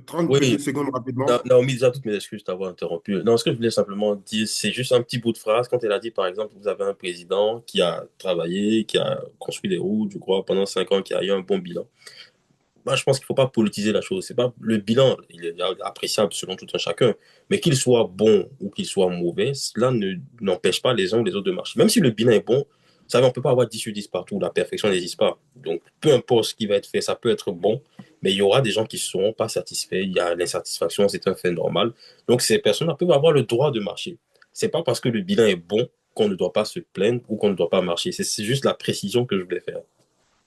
30 petites Oui, secondes rapidement. Naomi, déjà toutes mes excuses d'avoir interrompu. Non, ce que je voulais simplement dire, c'est juste un petit bout de phrase. Quand elle a dit, par exemple, vous avez un président qui a travaillé, qui a construit des routes, je crois, pendant 5 ans, qui a eu un bon bilan. Moi, je pense qu'il ne faut pas politiser la chose. C'est pas le bilan, il est appréciable selon tout un chacun, mais qu'il soit bon ou qu'il soit mauvais, cela n'empêche pas les uns ou les autres de marcher. Même si le bilan est bon, vous savez, on ne peut pas avoir 10 sur 10 partout, la perfection n'existe pas. Donc, peu importe ce qui va être fait, ça peut être bon, mais il y aura des gens qui ne seront pas satisfaits. Il y a l'insatisfaction, c'est un fait normal. Donc, ces personnes peuvent avoir le droit de marcher. C'est pas parce que le bilan est bon qu'on ne doit pas se plaindre ou qu'on ne doit pas marcher. C'est juste la précision que je voulais faire.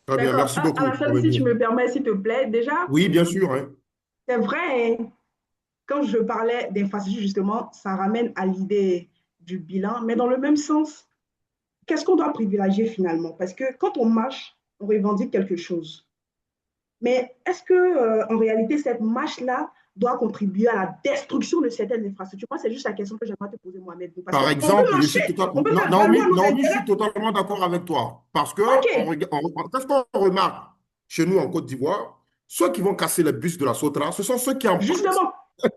Très bien, D'accord. merci beaucoup, Alassane, si tu Mohamedou. me permets, s'il te plaît, déjà, Oui, bien sûr, hein. c'est vrai, hein, quand je parlais d'infrastructure, justement, ça ramène à l'idée du bilan, mais dans le même sens, qu'est-ce qu'on doit privilégier finalement? Parce que quand on marche, on revendique quelque chose. Mais est-ce que, en réalité, cette marche-là doit contribuer à la destruction de certaines infrastructures? Moi, c'est juste la question que j'aimerais te poser moi-même. Parce Par qu'on peut exemple, je marcher, suis totalement... on peut faire valoir Naomi, nos Naomi, je suis intérêts. totalement d'accord avec toi. Parce que, OK, qu'est-ce qu'on remarque chez nous en Côte d'Ivoire? Ceux qui vont casser les bus de la Sotra, ce sont ceux qui empruntent. justement, en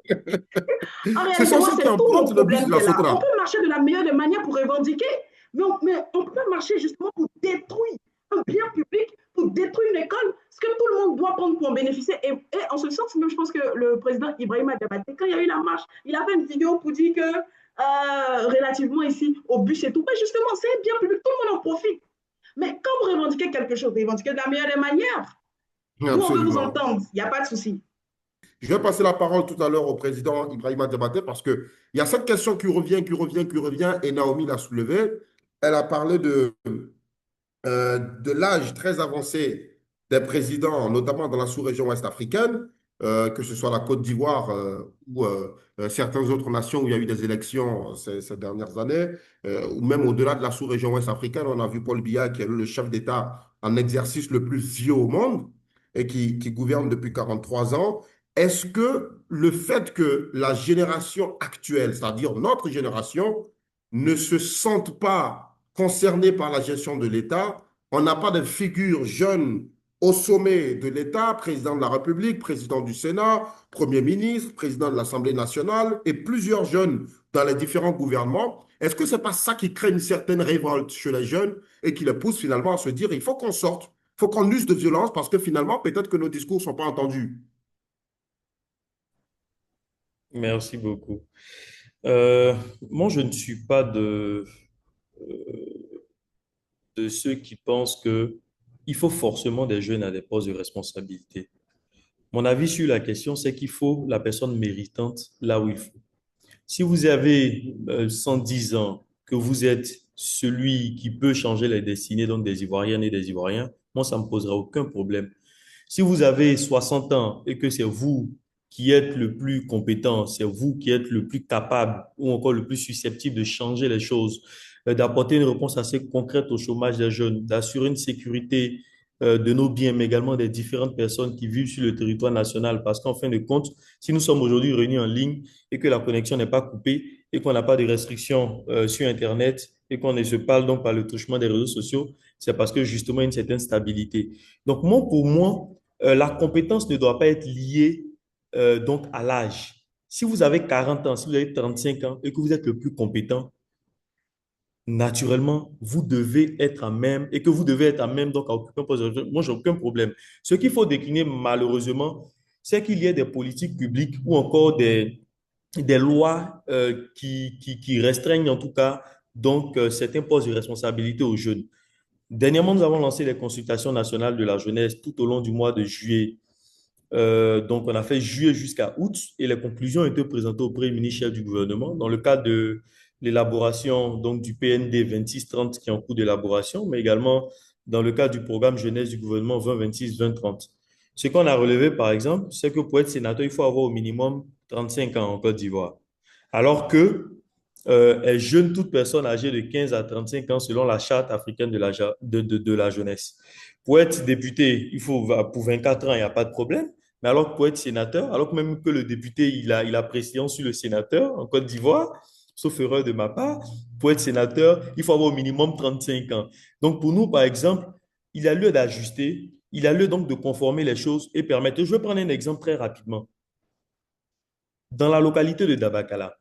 Ce réalité, sont moi, ceux qui c'est tout mon empruntent le bus problème de qui la est là. On Sotra. peut marcher de la meilleure des manières pour revendiquer, mais on peut marcher justement pour détruire un bien public, pour détruire une école, ce que tout le monde doit prendre pour en bénéficier. Et en ce sens, même, je pense que le président Ibrahim Diabaté, quand il y a eu la marche, il a fait une vidéo pour dire que, relativement ici, au bus et tout, mais justement, c'est un bien public, tout le monde en profite. Mais quand vous revendiquez quelque chose, revendiquez de la meilleure des manières. Nous, on veut vous Absolument. entendre, il n'y a pas de souci. Je vais passer la parole tout à l'heure au président Ibrahima Diabaté parce qu'il y a cette question qui revient, qui revient, et Naomi l'a soulevée. Elle a parlé de l'âge très avancé des présidents, notamment dans la sous-région ouest africaine, que ce soit la Côte d'Ivoire ou certaines autres nations où il y a eu des élections ces dernières années, ou même au-delà de la sous-région ouest africaine, on a vu Paul Biya, qui est le chef d'État en exercice le plus vieux au monde et qui gouverne depuis 43 ans. Est-ce que le fait que la génération actuelle, c'est-à-dire notre génération, ne se sente pas concernée par la gestion de l'État, on n'a pas de figure jeune au sommet de l'État, président de la République, président du Sénat, Premier ministre, président de l'Assemblée nationale et plusieurs jeunes dans les différents gouvernements. Est-ce que ce n'est pas ça qui crée une certaine révolte chez les jeunes et qui les pousse finalement à se dire il faut qu'on sorte, il faut qu'on use de violence parce que finalement, peut-être que nos discours ne sont pas entendus. Merci beaucoup. Euh, Moi, je ne suis pas de ceux qui pensent que il faut forcément des jeunes à des postes de responsabilité. Mon avis sur la question, c'est qu'il faut la personne méritante là où il faut. Si vous avez 110 ans, que vous êtes celui qui peut changer les destinées donc des Ivoiriennes et des Ivoiriens, moi, ça ne me posera aucun problème. Si vous avez 60 ans et que c'est vous qui êtes le plus compétent, c'est vous qui êtes le plus capable ou encore le plus susceptible de changer les choses, d'apporter une réponse assez concrète au chômage des jeunes, d'assurer une sécurité de nos biens, mais également des différentes personnes qui vivent sur le territoire national. Parce qu'en fin de compte, si nous sommes aujourd'hui réunis en ligne et que la connexion n'est pas coupée et qu'on n'a pas de restrictions sur Internet et qu'on ne se parle donc par le truchement des réseaux sociaux, c'est parce que justement il y a une certaine stabilité. Donc moi, pour moi, la compétence ne doit pas être liée donc à l'âge. Si vous avez 40 ans, si vous avez 35 ans et que vous êtes le plus compétent, naturellement, vous devez être à même et que vous devez être à même donc à occuper un poste. Moi, j'ai aucun problème. Ce qu'il faut décliner malheureusement, c'est qu'il y ait des politiques publiques ou encore des lois qui restreignent en tout cas donc certains postes de responsabilité aux jeunes. Dernièrement, nous avons lancé les consultations nationales de la jeunesse tout au long du mois de juillet. Donc, on a fait juillet jusqu'à août et les conclusions ont été présentées au Premier ministre chef du gouvernement dans le cadre de l'élaboration donc, du PND 26-30 qui est en cours d'élaboration, mais également dans le cadre du programme jeunesse du gouvernement 2026-2030. Ce qu'on a relevé, par exemple, c'est que pour être sénateur, il faut avoir au minimum 35 ans en Côte d'Ivoire. Alors que est jeune toute personne âgée de 15 à 35 ans selon la charte africaine de la jeunesse. Pour être député, il faut pour 24 ans, il n'y a pas de problème. Mais alors que pour être sénateur, alors que même que le député, il a préséance sur le sénateur en Côte d'Ivoire, sauf erreur de ma part, pour être sénateur, il faut avoir au minimum 35 ans. Donc pour nous, par exemple, il a lieu d'ajuster, il a lieu donc de conformer les choses et permettre. Je vais prendre un exemple très rapidement. Dans la localité de Dabakala,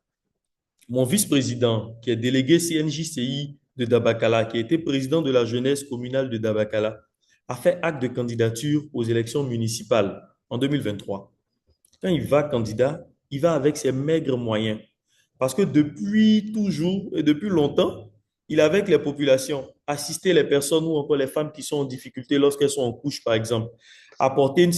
mon vice-président, qui est délégué CNJCI de Dabakala, qui a été président de la jeunesse communale de Dabakala, a fait acte de candidature aux élections municipales en 2023. Quand il va candidat, il va avec ses maigres moyens. Parce que depuis toujours et depuis longtemps, il est avec les populations, assister les personnes ou encore les femmes qui sont en difficulté lorsqu'elles sont en couche, par exemple, apporter un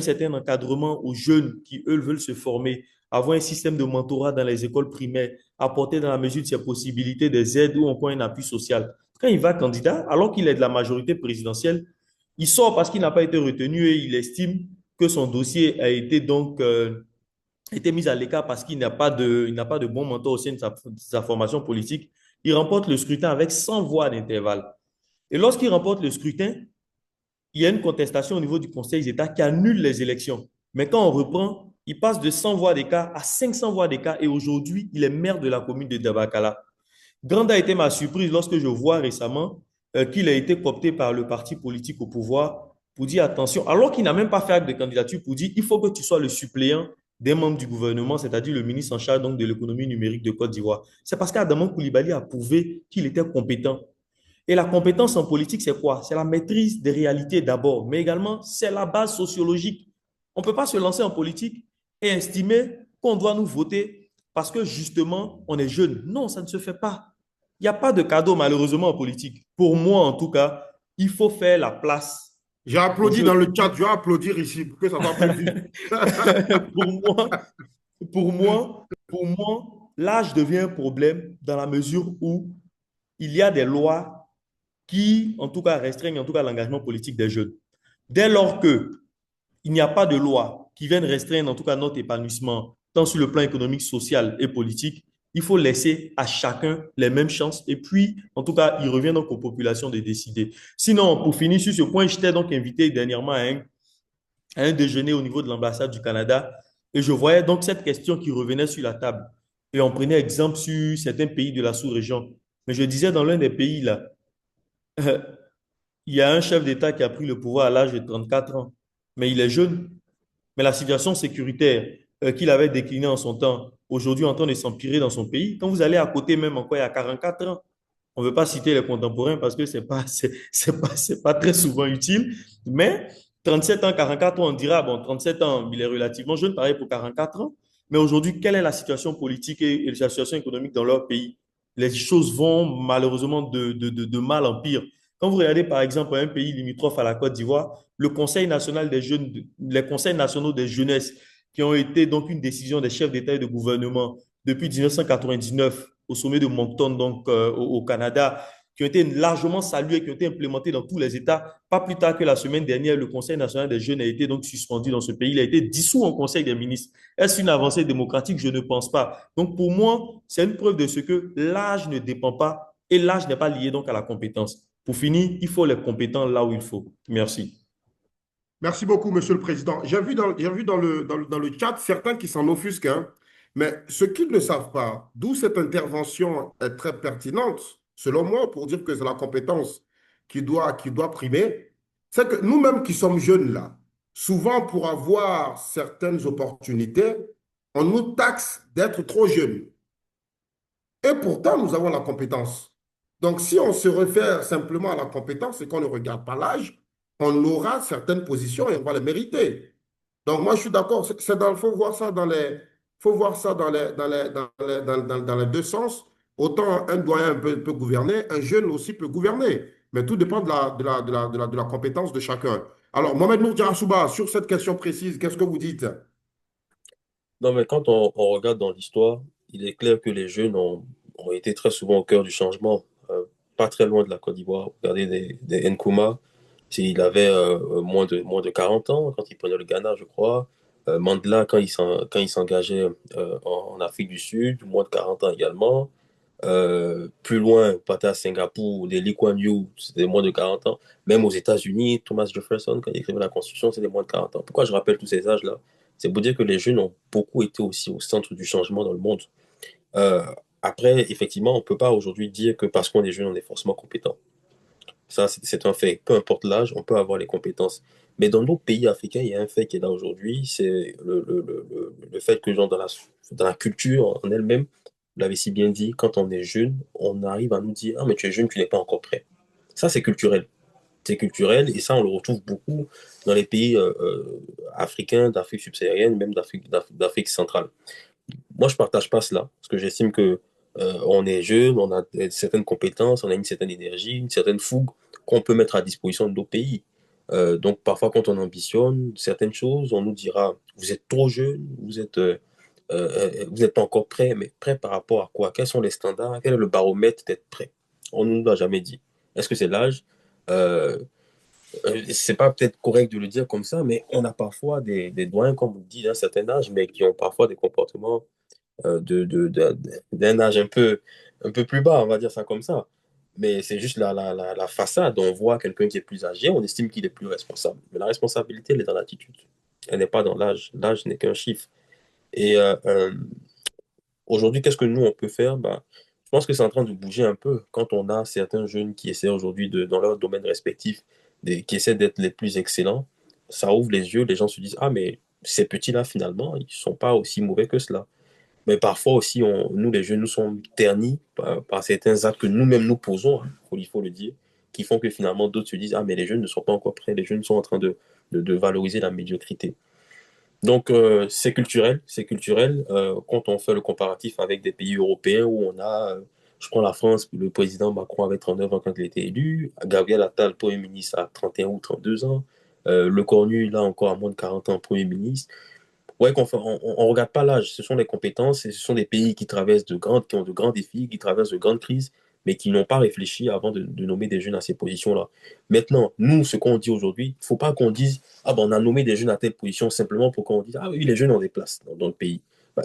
certain encadrement aux jeunes qui, eux, veulent se former, avoir un système de mentorat dans les écoles primaires, apporter dans la mesure de ses possibilités des aides ou encore un appui social. Quand il va candidat, alors qu'il est de la majorité présidentielle, il sort parce qu'il n'a pas été retenu et il estime que son dossier a été donc été mis à l'écart parce qu'il n'a pas de bon mentor au sein de sa formation politique. Il remporte le scrutin avec 100 voix d'intervalle. Et lorsqu'il remporte le scrutin, il y a une contestation au niveau du Conseil d'État qui annule les élections. Mais quand on reprend, il passe de 100 voix d'écart à 500 voix d'écart et aujourd'hui, il est maire de la commune de Dabakala. Grande a été ma surprise lorsque je vois récemment qu'il a été coopté par le parti politique au pouvoir pour dire attention, alors qu'il n'a même pas fait acte de candidature, pour dire il faut que tu sois le suppléant des membres du gouvernement, c'est-à-dire le ministre en charge donc, de l'économie numérique de Côte d'Ivoire. C'est parce qu'Adama Koulibaly a prouvé qu'il était compétent. Et la compétence en politique, c'est quoi? C'est la maîtrise des réalités d'abord, mais également c'est la base sociologique. On ne peut pas se lancer en politique et estimer qu'on doit nous voter parce que justement, on est jeune. Non, ça ne se fait pas. Il n'y a pas de cadeau malheureusement en politique. Pour moi, en tout cas, il faut faire la place J'ai aux applaudi dans jeunes. le chat, je vais applaudir ici pour que ça soit plus vite. Pour moi, pour moi, l'âge devient un problème dans la mesure où il y a des lois qui, en tout cas, restreignent en tout cas l'engagement politique des jeunes. Dès lors que il n'y a pas de loi qui vienne restreindre en tout cas notre épanouissement, tant sur le plan économique, social et politique, il faut laisser à chacun les mêmes chances et puis, en tout cas, il revient donc aux populations de décider. Sinon, pour finir sur ce point, j'étais donc invité dernièrement à un déjeuner au niveau de l'ambassade du Canada et je voyais donc cette question qui revenait sur la table. Et on prenait exemple sur certains pays de la sous-région. Mais je disais dans l'un des pays là, il y a un chef d'État qui a pris le pouvoir à l'âge de 34 ans, mais il est jeune. Mais la situation sécuritaire qu'il avait déclinée en son temps, aujourd'hui en train de s'empirer dans son pays, quand vous allez à côté même encore, il y a 44 ans, on ne veut pas citer les contemporains parce que c'est pas très souvent utile, mais 37 ans, 44 ans, on dira, bon, 37 ans, il est relativement jeune, pareil pour 44 ans, mais aujourd'hui, quelle est la situation politique et la situation économique dans leur pays? Les choses vont malheureusement de mal en pire. Quand vous regardez par exemple un pays limitrophe à la Côte d'Ivoire, le Conseil national des jeunes, les conseils nationaux des jeunesses, qui ont été donc une décision des chefs d'État et de gouvernement depuis 1999 au sommet de Moncton, donc au Canada, qui ont été largement salués, qui ont été implémentés dans tous les États. Pas plus tard que la semaine dernière, le Conseil national des jeunes a été donc suspendu dans ce pays. Il a été dissous en Conseil des ministres. Est-ce une avancée démocratique? Je ne pense pas. Donc pour moi, c'est une preuve de ce que l'âge ne dépend pas et l'âge n'est pas lié donc à la compétence. Pour finir, il faut les compétents là où il faut. Merci. Merci beaucoup, Monsieur le Président. J'ai vu dans le chat certains qui s'en offusquent, hein. Mais ce qu'ils ne savent pas, d'où cette intervention est très pertinente, selon moi, pour dire que c'est la compétence qui doit primer, c'est que nous-mêmes qui sommes jeunes là, souvent pour avoir certaines opportunités, on nous taxe d'être trop jeunes. Et pourtant, nous avons la compétence. Donc, si on se réfère simplement à la compétence et qu'on ne regarde pas l'âge, on aura certaines positions et on va les mériter. Donc, moi, je suis d'accord. Faut voir ça dans les, faut voir ça dans les deux sens. Autant un doyen peut gouverner, un jeune aussi peut gouverner. Mais tout dépend de la compétence de chacun. Alors, Mohamed Nour sur cette question précise, qu'est-ce que vous dites? Non, mais quand on regarde dans l'histoire, il est clair que les jeunes ont été très souvent au cœur du changement. Pas très loin de la Côte d'Ivoire. Regardez des Nkrumah. Il avait moins de 40 ans quand il prenait le Ghana, je crois. Mandela, quand il s'engageait en Afrique du Sud, moins de 40 ans également. Plus loin, partait à Singapour, les Lee Kuan Yew, c'était moins de 40 ans. Même aux États-Unis, Thomas Jefferson, quand il écrivait la Constitution, c'était moins de 40 ans. Pourquoi je rappelle tous ces âges-là? C'est pour dire que les jeunes ont beaucoup été aussi au centre du changement dans le monde. Euh, Après, effectivement, on ne peut pas aujourd'hui dire que parce qu'on est jeune, on est forcément compétent. Ça, c'est un fait. Peu importe l'âge, on peut avoir les compétences. Mais dans nos pays africains, il y a un fait qui est là aujourd'hui, c'est le fait que genre, dans la culture en elle-même, vous l'avez si bien dit, quand on est jeune, on arrive à nous dire, ah, mais tu es jeune, tu n'es pas encore prêt. Ça, c'est culturel. C'est culturel et ça, on le retrouve beaucoup dans les pays africains, d'Afrique subsaharienne, même d'Afrique centrale. Moi, je partage pas cela, parce que j'estime que on est jeune, on a certaines compétences, on a une certaine énergie, une certaine fougue qu'on peut mettre à disposition de nos pays. Donc, parfois, quand on ambitionne certaines choses, on nous dira, vous êtes trop jeune, vous n'êtes pas encore prêt, mais prêt par rapport à quoi? Quels sont les standards? Quel est le baromètre d'être prêt? On ne nous l'a jamais dit. Est-ce que c'est l'âge? Euh, c'est pas peut-être correct de le dire comme ça, mais on a parfois des doyens, comme vous dites, d'un certain âge, mais qui ont parfois des comportements d'un âge un peu plus bas, on va dire ça comme ça. Mais c'est juste la façade. On voit quelqu'un qui est plus âgé, on estime qu'il est plus responsable. Mais la responsabilité, elle est dans l'attitude. Elle n'est pas dans l'âge. L'âge n'est qu'un chiffre. Et aujourd'hui, qu'est-ce que nous, on peut faire? Bah, je pense que c'est en train de bouger un peu quand on a certains jeunes qui essaient aujourd'hui, dans leur domaine respectif, qui essaient d'être les plus excellents. Ça ouvre les yeux, les gens se disent, ah, mais ces petits-là, finalement, ils ne sont pas aussi mauvais que cela. Mais parfois aussi, nous, les jeunes, nous sommes ternis par certains actes que nous-mêmes nous posons, hein, il faut le dire, qui font que finalement d'autres se disent, ah, mais les jeunes ne sont pas encore prêts, les jeunes sont en train de valoriser la médiocrité. Donc, c'est culturel, c'est culturel. Quand on fait le comparatif avec des pays européens où on a, je prends la France, le président Macron avait 39 ans quand il était élu, Gabriel Attal, Premier ministre, à 31 ou 32 ans, Le Cornu, là encore à moins de 40 ans, Premier ministre. Ouais, on regarde pas l'âge, ce sont les compétences et ce sont des pays qui ont de grands défis, qui traversent de grandes crises, mais qui n'ont pas réfléchi avant de nommer des jeunes à ces positions-là. Maintenant, nous, ce qu'on dit aujourd'hui, il ne faut pas qu'on dise, ah ben, on a nommé des jeunes à telle position simplement pour qu'on dise, ah oui, les jeunes ont des places dans le pays. Bah,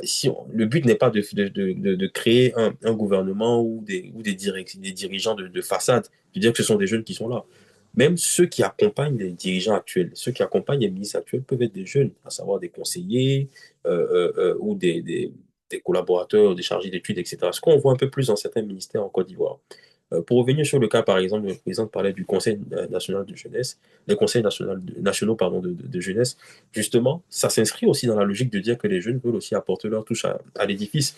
le but n'est pas de créer un gouvernement ou des dirigeants de façade, de dire que ce sont des jeunes qui sont là. Même ceux qui accompagnent les dirigeants actuels, ceux qui accompagnent les ministres actuels peuvent être des jeunes, à savoir des conseillers ou des collaborateurs, des chargés d'études, etc. Ce qu'on voit un peu plus dans certains ministères en Côte d'Ivoire. Pour revenir sur le cas, par exemple, le président parlait du Conseil national de jeunesse, les conseils nationaux pardon, de jeunesse. Justement, ça s'inscrit aussi dans la logique de dire que les jeunes veulent aussi apporter leur touche à l'édifice.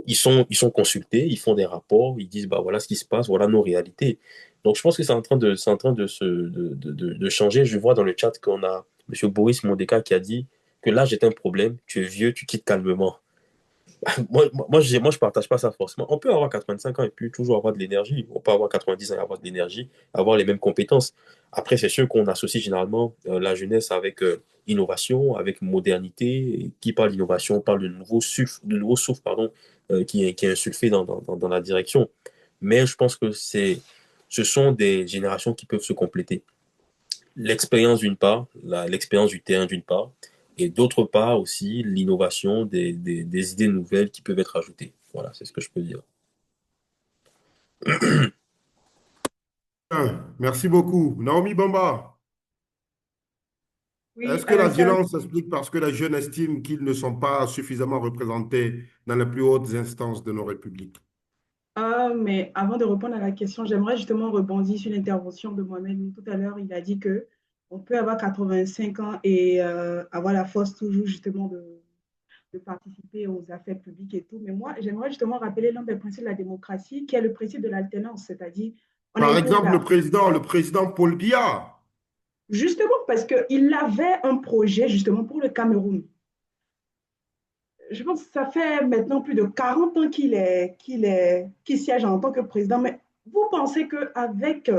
Ils sont consultés, ils font des rapports, ils disent, bah, voilà ce qui se passe, voilà nos réalités. Donc, je pense que c'est en train de changer. Je vois dans le chat qu'on a M. Boris Mondeka qui a dit que l'âge est un problème, tu es vieux, tu quittes calmement. Je partage pas ça forcément. On peut avoir 85 ans et puis toujours avoir de l'énergie. On peut avoir 90 ans et avoir de l'énergie, avoir les mêmes compétences. Après, c'est sûr qu'on associe généralement la jeunesse avec innovation, avec modernité. Et qui parle d'innovation parle de nouveau souffle pardon, qui est insulfé dans la direction. Mais je pense que ce sont des générations qui peuvent se compléter. L'expérience d'une part, l'expérience du terrain d'une part, et d'autre part aussi l'innovation des idées nouvelles qui peuvent être ajoutées. Voilà, c'est ce que je peux dire. Merci beaucoup. Naomi Bamba, Oui, est-ce que la violence s'explique parce que les jeunes estiment qu'ils ne sont pas suffisamment représentés dans les plus hautes instances de nos républiques? mais avant de répondre à la question, j'aimerais justement rebondir sur l'intervention de Mohamed. Tout à l'heure, il a dit que on peut avoir 85 ans et avoir la force toujours justement de participer aux affaires publiques et tout. Mais moi, j'aimerais justement rappeler l'un des principes de la démocratie, qui est le principe de l'alternance, c'est-à-dire on a Par été exemple, là. le président Paul Biya. Justement parce qu'il avait un projet justement pour le Cameroun. je pense que ça fait maintenant plus de 40 ans qu'il siège en tant que président. Mais vous pensez qu'avec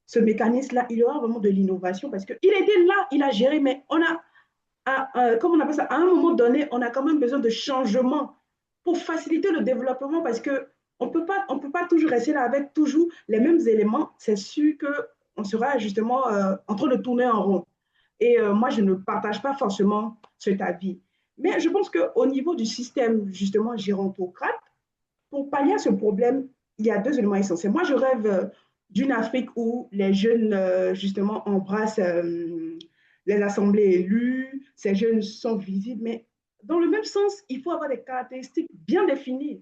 ce mécanisme-là, il y aura vraiment de l'innovation? Parce qu'il était là, il a géré, mais comment on appelle ça, à un moment donné, on a quand même besoin de changement pour faciliter le développement parce que on peut pas toujours rester là avec toujours les mêmes éléments. C'est sûr qu'on sera justement en train de tourner en rond. Et moi, je ne partage pas forcément cet avis. Mais je pense qu'au niveau du système, justement, gérontocrate, pour pallier à ce problème, il y a deux éléments essentiels. Moi, je rêve d'une Afrique où les jeunes, justement, embrassent les assemblées élues, ces jeunes sont visibles, mais dans le même sens, il faut avoir des caractéristiques bien définies.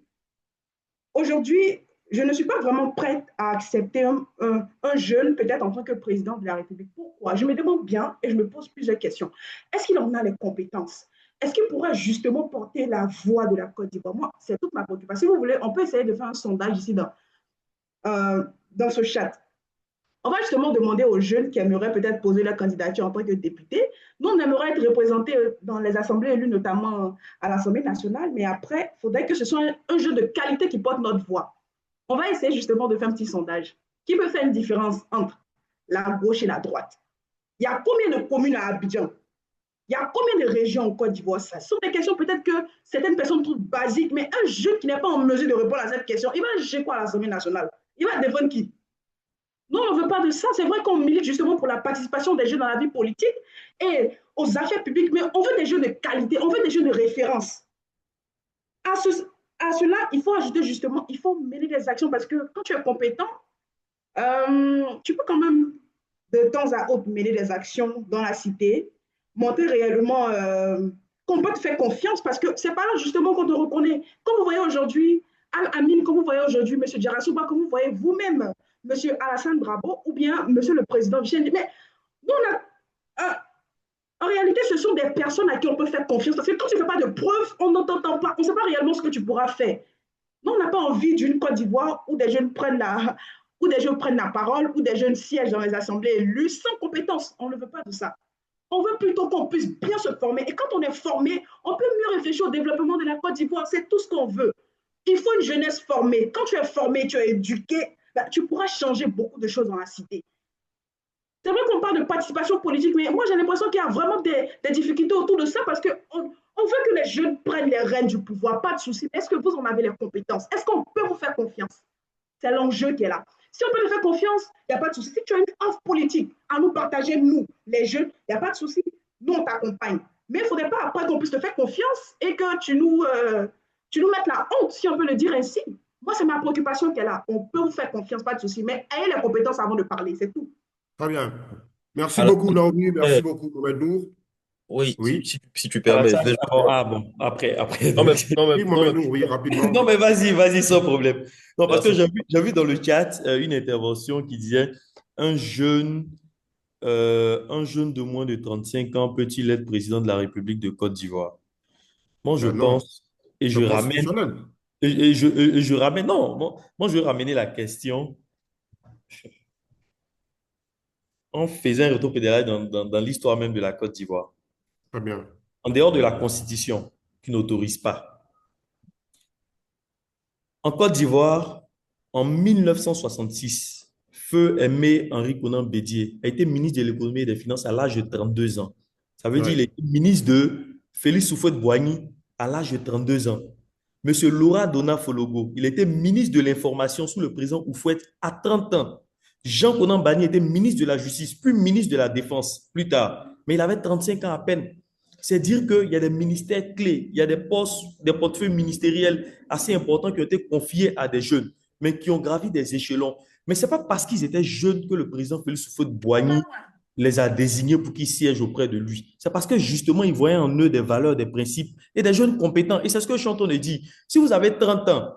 Aujourd'hui, je ne suis pas vraiment prête à accepter un jeune, peut-être en tant que président de la République. Pourquoi? Je me demande bien et je me pose plusieurs questions. Est-ce qu'il en a les compétences? Est-ce qu'il pourrait justement porter la voix de la Côte d'Ivoire? Moi, c'est toute ma préoccupation. Si vous voulez, on peut essayer de faire un sondage ici dans ce chat. On va justement demander aux jeunes qui aimeraient peut-être poser leur candidature en tant que député. Nous, on aimerait être représentés dans les assemblées élues, notamment à l'Assemblée nationale, mais après, il faudrait que ce soit un jeune de qualité qui porte notre voix. On va essayer justement de faire un petit sondage. Qui peut faire une différence entre la gauche et la droite? Il y a combien de communes à Abidjan? Il y a combien de régions en Côte d'Ivoire? Ce sont des questions peut-être que certaines personnes trouvent basiques, mais un jeune qui n'est pas en mesure de répondre à cette question, il va juger quoi à l'Assemblée nationale? Il va défendre qui? Non, on ne veut pas de ça. C'est vrai qu'on milite justement pour la participation des jeunes dans la vie politique et aux affaires publiques, mais on veut des jeunes de qualité, on veut des jeunes de référence. À, ce, à cela, il faut ajouter justement, il faut mêler des actions parce que quand tu es compétent, tu peux quand même de temps à autre mêler des actions dans la cité, montrer réellement qu'on peut te faire confiance parce que c'est pas là justement qu'on te reconnaît. Comme vous voyez aujourd'hui, Al-Amin, comme vous voyez aujourd'hui, M. Djarasouba, comme vous voyez vous-même, M. Alassane Brabo, ou bien M. le Président Michel. Mais nous, en réalité, ce sont des personnes à qui on peut faire confiance parce que quand tu ne fais pas de preuves, on n'entend pas, on ne sait pas réellement ce que tu pourras faire. Nous, on n'a pas envie d'une Côte d'Ivoire où des jeunes prennent la parole, où des jeunes siègent dans les assemblées élues sans compétence. On ne veut pas de ça. On veut plutôt qu'on puisse bien se former. Et quand on est formé, on peut mieux réfléchir au développement de la Côte d'Ivoire. C'est tout ce qu'on veut. Il faut une jeunesse formée. Quand tu es formé, tu es éduqué, ben, tu pourras changer beaucoup de choses dans la cité. C'est vrai qu'on parle de participation politique, mais moi j'ai l'impression qu'il y a vraiment des difficultés autour de ça parce qu'on veut que les jeunes prennent les rênes du pouvoir, pas de souci. Est-ce que vous en avez les compétences? Est-ce qu'on peut vous faire confiance? C'est l'enjeu qui est là. Si on peut nous faire confiance, il n'y a pas de souci. Si tu as une offre politique à nous partager, nous, les jeunes, il n'y a pas de souci. Nous, on t'accompagne. Mais il ne faudrait pas après qu'on puisse te faire confiance et que tu nous mettes la honte, si on peut le dire ainsi. Moi, c'est ma préoccupation qui est là. On peut vous faire confiance, pas de souci. Mais ayez les compétences avant de parler, c'est tout. Très bien. Merci Alors, beaucoup, Naomi. euh, Merci beaucoup, Mohamed Nour. oui, Oui. si tu Ah, permets, ça, je vais bon, ah bon, après. non, mais, Donc. non, mais, Oui, non, mais, Mohamed Nour, oui, rapidement. Non, mais vas-y, sans problème. Non, parce que merci. j'ai vu dans le chat une intervention qui disait un jeune, un jeune de moins de 35 ans peut-il être président de la République de Côte d'Ivoire? Moi, je Ben non, pense, et c'est je ramène, inconstitutionnel. et je ramène, non, moi, je vais ramener la question en faisant un retour pédalage dans l'histoire même de la Côte d'Ivoire. Très bien. En dehors de la Constitution, qui n'autorise pas. En Côte d'Ivoire, en 1966, Feu Aimé Henri Konan Bédié a été ministre de l'économie et des finances à l'âge de 32 ans. Ça veut dire Ouais. qu'il est ministre de Félix Houphouët-Boigny à l'âge de 32 ans. Monsieur Laura Dona Fologo, il était ministre de l'Information sous le président Houphouët à 30 ans. Jean Konan Banny était ministre de la Justice, puis ministre de la Défense plus tard. Mais il avait 35 ans à peine. C'est dire qu'il y a des ministères clés, il y a des postes, des portefeuilles ministériels assez importants qui ont été confiés à des jeunes, mais qui ont gravi des échelons. Mais ce n'est pas parce qu'ils étaient jeunes que le président Félix Houphouët-Boigny les a désignés pour qu'ils siègent auprès de lui. C'est parce que justement, il voyait en eux des valeurs, des principes et des jeunes compétents. Et c'est ce que je suis en train de dire. Si vous avez 30 ans,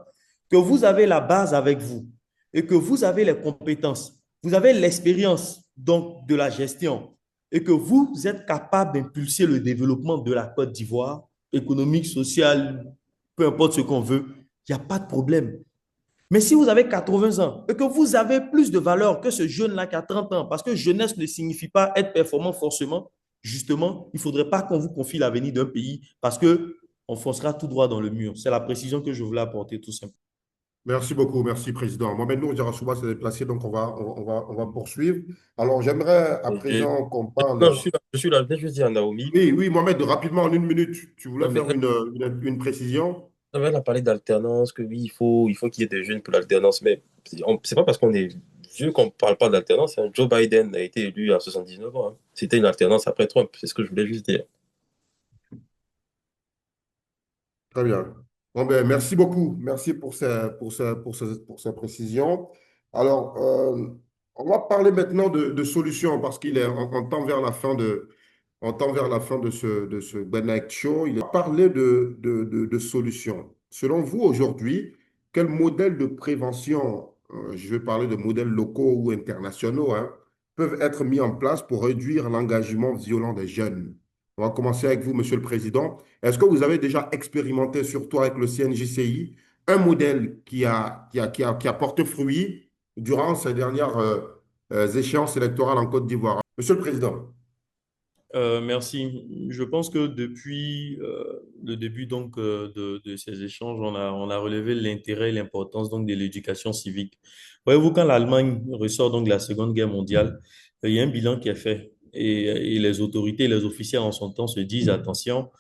que vous avez la base avec vous et que vous avez les compétences, vous avez l'expérience donc de la gestion et que vous êtes capable d'impulser le développement de la Côte d'Ivoire, économique, social, peu importe ce qu'on veut, il n'y a pas de problème. Mais si vous avez 80 ans et que vous avez plus de valeur que ce jeune-là qui a 30 ans, parce que jeunesse ne signifie pas être performant forcément, justement, il ne faudrait pas qu'on vous confie l'avenir d'un pays parce que on foncera tout droit dans le mur. C'est la précision que je voulais apporter tout simplement. Merci beaucoup, merci Président. Mohamed Nour Diarrassouba s'est déplacé, donc on va poursuivre. Alors j'aimerais à Et- présent qu'on non, parle. je suis là. Je veux dire à Naomi. Oui, oui, Mohamed, rapidement, en une minute, tu voulais Non, mais faire une précision? elle a parlé d'alternance, que oui, il faut qu'il y ait des jeunes pour l'alternance. Mais c'est pas parce qu'on est vieux qu'on parle pas d'alternance, hein. Joe Biden a été élu à 79 ans, hein. C'était une alternance après Trump. C'est ce que je voulais juste dire. Très bien. Bon, ben, merci beaucoup. Merci pour ces précisions. Alors, on va parler maintenant de solutions parce on tend vers la fin de ce Night Show. Il a parlé de solutions. Selon vous, aujourd'hui, quel modèle de prévention, je vais parler de modèles locaux ou internationaux, hein, peuvent être mis en place pour réduire l'engagement violent des jeunes? On va commencer avec vous, Monsieur le Président. Est-ce que vous avez déjà expérimenté, surtout avec le CNJCI, un modèle qui a porté fruit durant ces dernières échéances électorales en Côte d'Ivoire? Monsieur le Président. Merci. Je pense que depuis le début de ces échanges, on a relevé l'intérêt et l'importance donc de l'éducation civique. Voyez-vous, quand l'Allemagne ressort donc de la Seconde Guerre mondiale, il y a un bilan qui est fait et les autorités, les officiers en son temps se disent attention,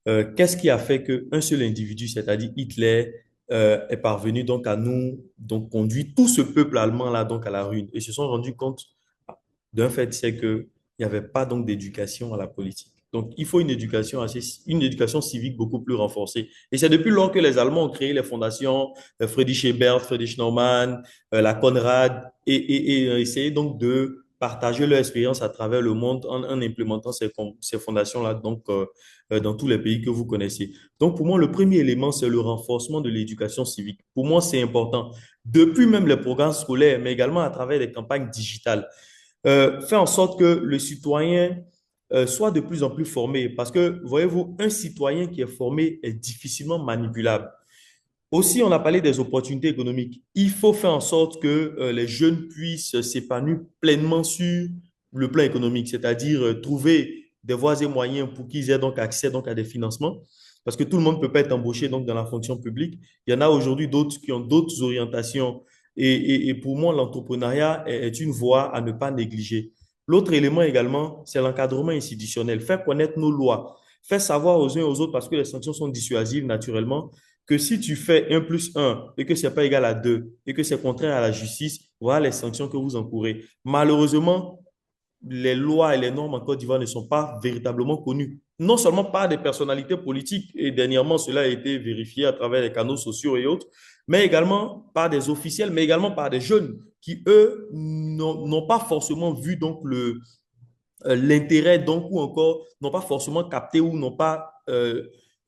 qu'est-ce qui a fait qu'un seul individu, c'est-à-dire Hitler, est parvenu donc à nous donc conduire tout ce peuple allemand là donc à la ruine et se sont rendus compte d'un fait, c'est que il n'y avait pas donc d'éducation à la politique. Donc, il faut une éducation civique beaucoup plus renforcée. Et c'est depuis lors que les Allemands ont créé les fondations Friedrich Ebert, Friedrich Naumann, la Konrad, et essayé donc de partager leur expérience à travers le monde en implémentant ces fondations-là donc, dans tous les pays que vous connaissez. Donc, pour moi, le premier élément, c'est le renforcement de l'éducation civique. Pour moi, c'est important. Depuis même les programmes scolaires, mais également à travers des campagnes digitales faire en sorte que le citoyen soit de plus en plus formé. Parce que, voyez-vous, un citoyen qui est formé est difficilement manipulable. Aussi, on a parlé des opportunités économiques. Il faut faire en sorte que les jeunes puissent s'épanouir pleinement sur le plan économique, c'est-à-dire trouver des voies et moyens pour qu'ils aient donc accès donc à des financements. Parce que tout le monde ne peut pas être embauché donc dans la fonction publique. Il y en a aujourd'hui d'autres qui ont d'autres orientations. Et pour moi, l'entrepreneuriat est une voie à ne pas négliger. L'autre élément également, c'est l'encadrement institutionnel. Faire connaître nos lois. Faire savoir aux uns et aux autres, parce que les sanctions sont dissuasives naturellement, que si tu fais 1 + 1 et que ce n'est pas égal à 2 et que c'est contraire à la justice, voilà les sanctions que vous encourez. Malheureusement, les lois et les normes en Côte d'Ivoire ne sont pas véritablement connues. Non seulement par des personnalités politiques, et dernièrement cela a été vérifié à travers les canaux sociaux et autres, mais également par des officiels, mais également par des jeunes qui, eux, n'ont pas forcément vu donc l'intérêt donc ou encore n'ont pas forcément capté ou n'ont pas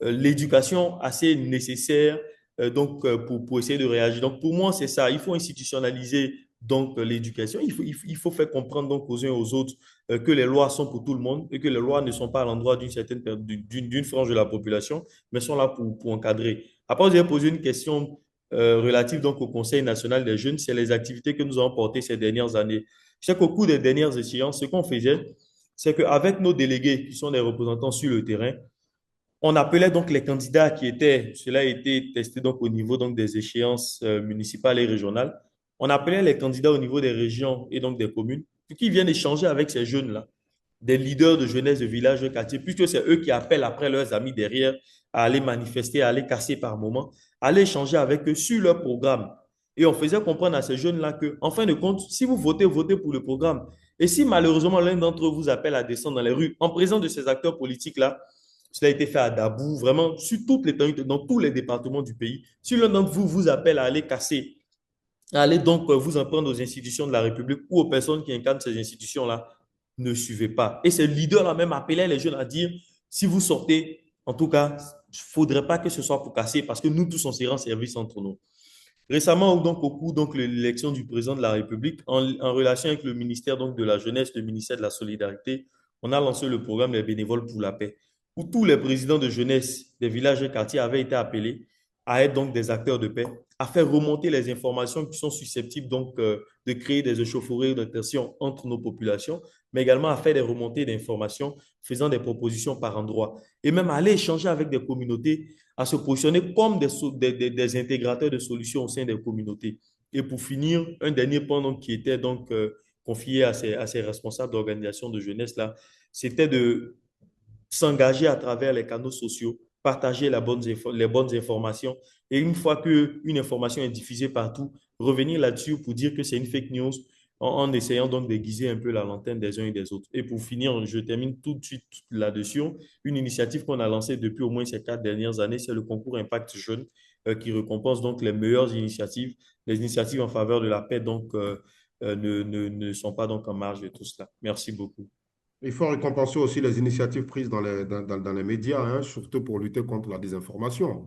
l'éducation assez nécessaire pour essayer de réagir. Donc pour moi, c'est ça. Il faut institutionnaliser donc l'éducation. Il faut faire comprendre donc aux uns et aux autres que les lois sont pour tout le monde et que les lois ne sont pas à l'endroit d'une frange de la population, mais sont là pour encadrer. Après, vous avez posé une question relative donc au Conseil national des jeunes. C'est les activités que nous avons portées ces dernières années. Je sais qu'au cours des dernières échéances, ce qu'on faisait, c'est qu'avec nos délégués, qui sont des représentants sur le terrain, on appelait donc les candidats cela a été testé donc au niveau donc des échéances municipales et régionales. On appelait les candidats au niveau des régions et donc des communes pour qu'ils viennent échanger avec ces jeunes-là, des leaders de jeunesse de villages, de quartier, puisque c'est eux qui appellent après leurs amis derrière à aller manifester, à aller casser par moment, à aller échanger avec eux sur leur programme. Et on faisait comprendre à ces jeunes-là que, en fin de compte, si vous votez, votez pour le programme. Et si malheureusement l'un d'entre eux vous appelle à descendre dans les rues en présence de ces acteurs politiques-là, cela a été fait à Dabou, vraiment sur toutes les dans tous les départements du pays. Si l'un d'entre vous vous appelle à aller casser, à aller donc vous en prendre aux institutions de la République ou aux personnes qui incarnent ces institutions-là, ne suivez pas. Et ces leaders-là même appelaient les jeunes à dire, si vous sortez, en tout cas, il ne faudrait pas que ce soit pour casser parce que nous tous, on sera en service entre nous. Récemment, donc, au cours de l'élection du président de la République, en relation avec le ministère donc, de la Jeunesse, le ministère de la Solidarité, on a lancé le programme Les Bénévoles pour la paix, où tous les présidents de jeunesse des villages et quartiers avaient été appelés à être donc des acteurs de paix, à faire remonter les informations qui sont susceptibles donc de créer des échauffourées de tension entre nos populations, mais également à faire des remontées d'informations, faisant des propositions par endroits, et même à aller échanger avec des communautés, à se positionner comme des intégrateurs de solutions au sein des communautés. Et pour finir, un dernier point donc, qui était donc confié à ces responsables d'organisations de jeunesse là, c'était de s'engager à travers les canaux sociaux, partager les bonnes informations. Et une fois qu'une information est diffusée partout, revenir là-dessus pour dire que c'est une fake news en essayant donc d'aiguiser un peu la lanterne des uns et des autres. Et pour finir, je termine tout de suite là-dessus. Une initiative qu'on a lancée depuis au moins ces 4 dernières années, c'est le concours Impact Jeune qui récompense donc les meilleures initiatives. Les initiatives en faveur de la paix donc, ne sont pas donc en marge de tout cela. Merci beaucoup. Il faut récompenser aussi les initiatives prises dans les médias, hein, surtout pour lutter contre la désinformation.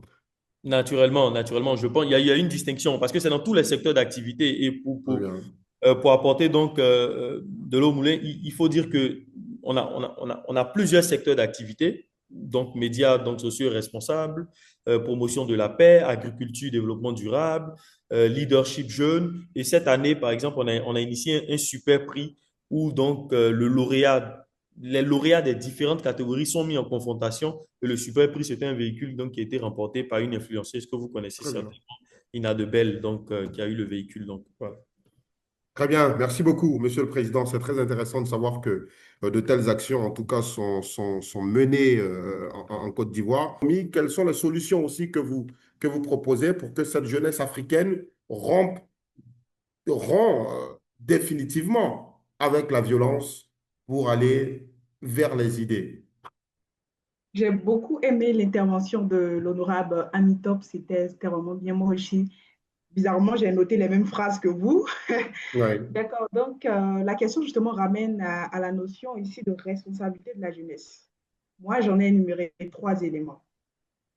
Naturellement, naturellement, je pense il y a une distinction parce que c'est dans tous les secteurs d'activité et Très bien. pour apporter donc de l'eau au moulin, il faut dire que on a plusieurs secteurs d'activité, donc médias donc sociaux responsables, promotion de la paix, agriculture, développement durable, leadership jeune. Et cette année, par exemple, on a initié un super prix où donc les lauréats des différentes catégories sont mis en confrontation. Et le super prix, c'était un véhicule donc, qui a été remporté par une influenceuse que vous connaissez Très bien. certainement, Ina Debel, donc, qui a eu le véhicule. Donc, voilà. Très bien. Merci beaucoup, Monsieur le Président. C'est très intéressant de savoir que de telles actions, en tout cas, sont menées en Côte d'Ivoire. Quelles sont les solutions aussi que vous proposez pour que cette jeunesse africaine rompt définitivement avec la violence pour aller vers les idées? J'ai beaucoup aimé l'intervention de l'honorable Amitop, c'était vraiment bien. Moi aussi, bizarrement, j'ai noté les mêmes phrases que vous. Oui. D'accord, donc la question justement ramène à la notion ici de responsabilité de la jeunesse. Moi, j'en ai énuméré 3 éléments.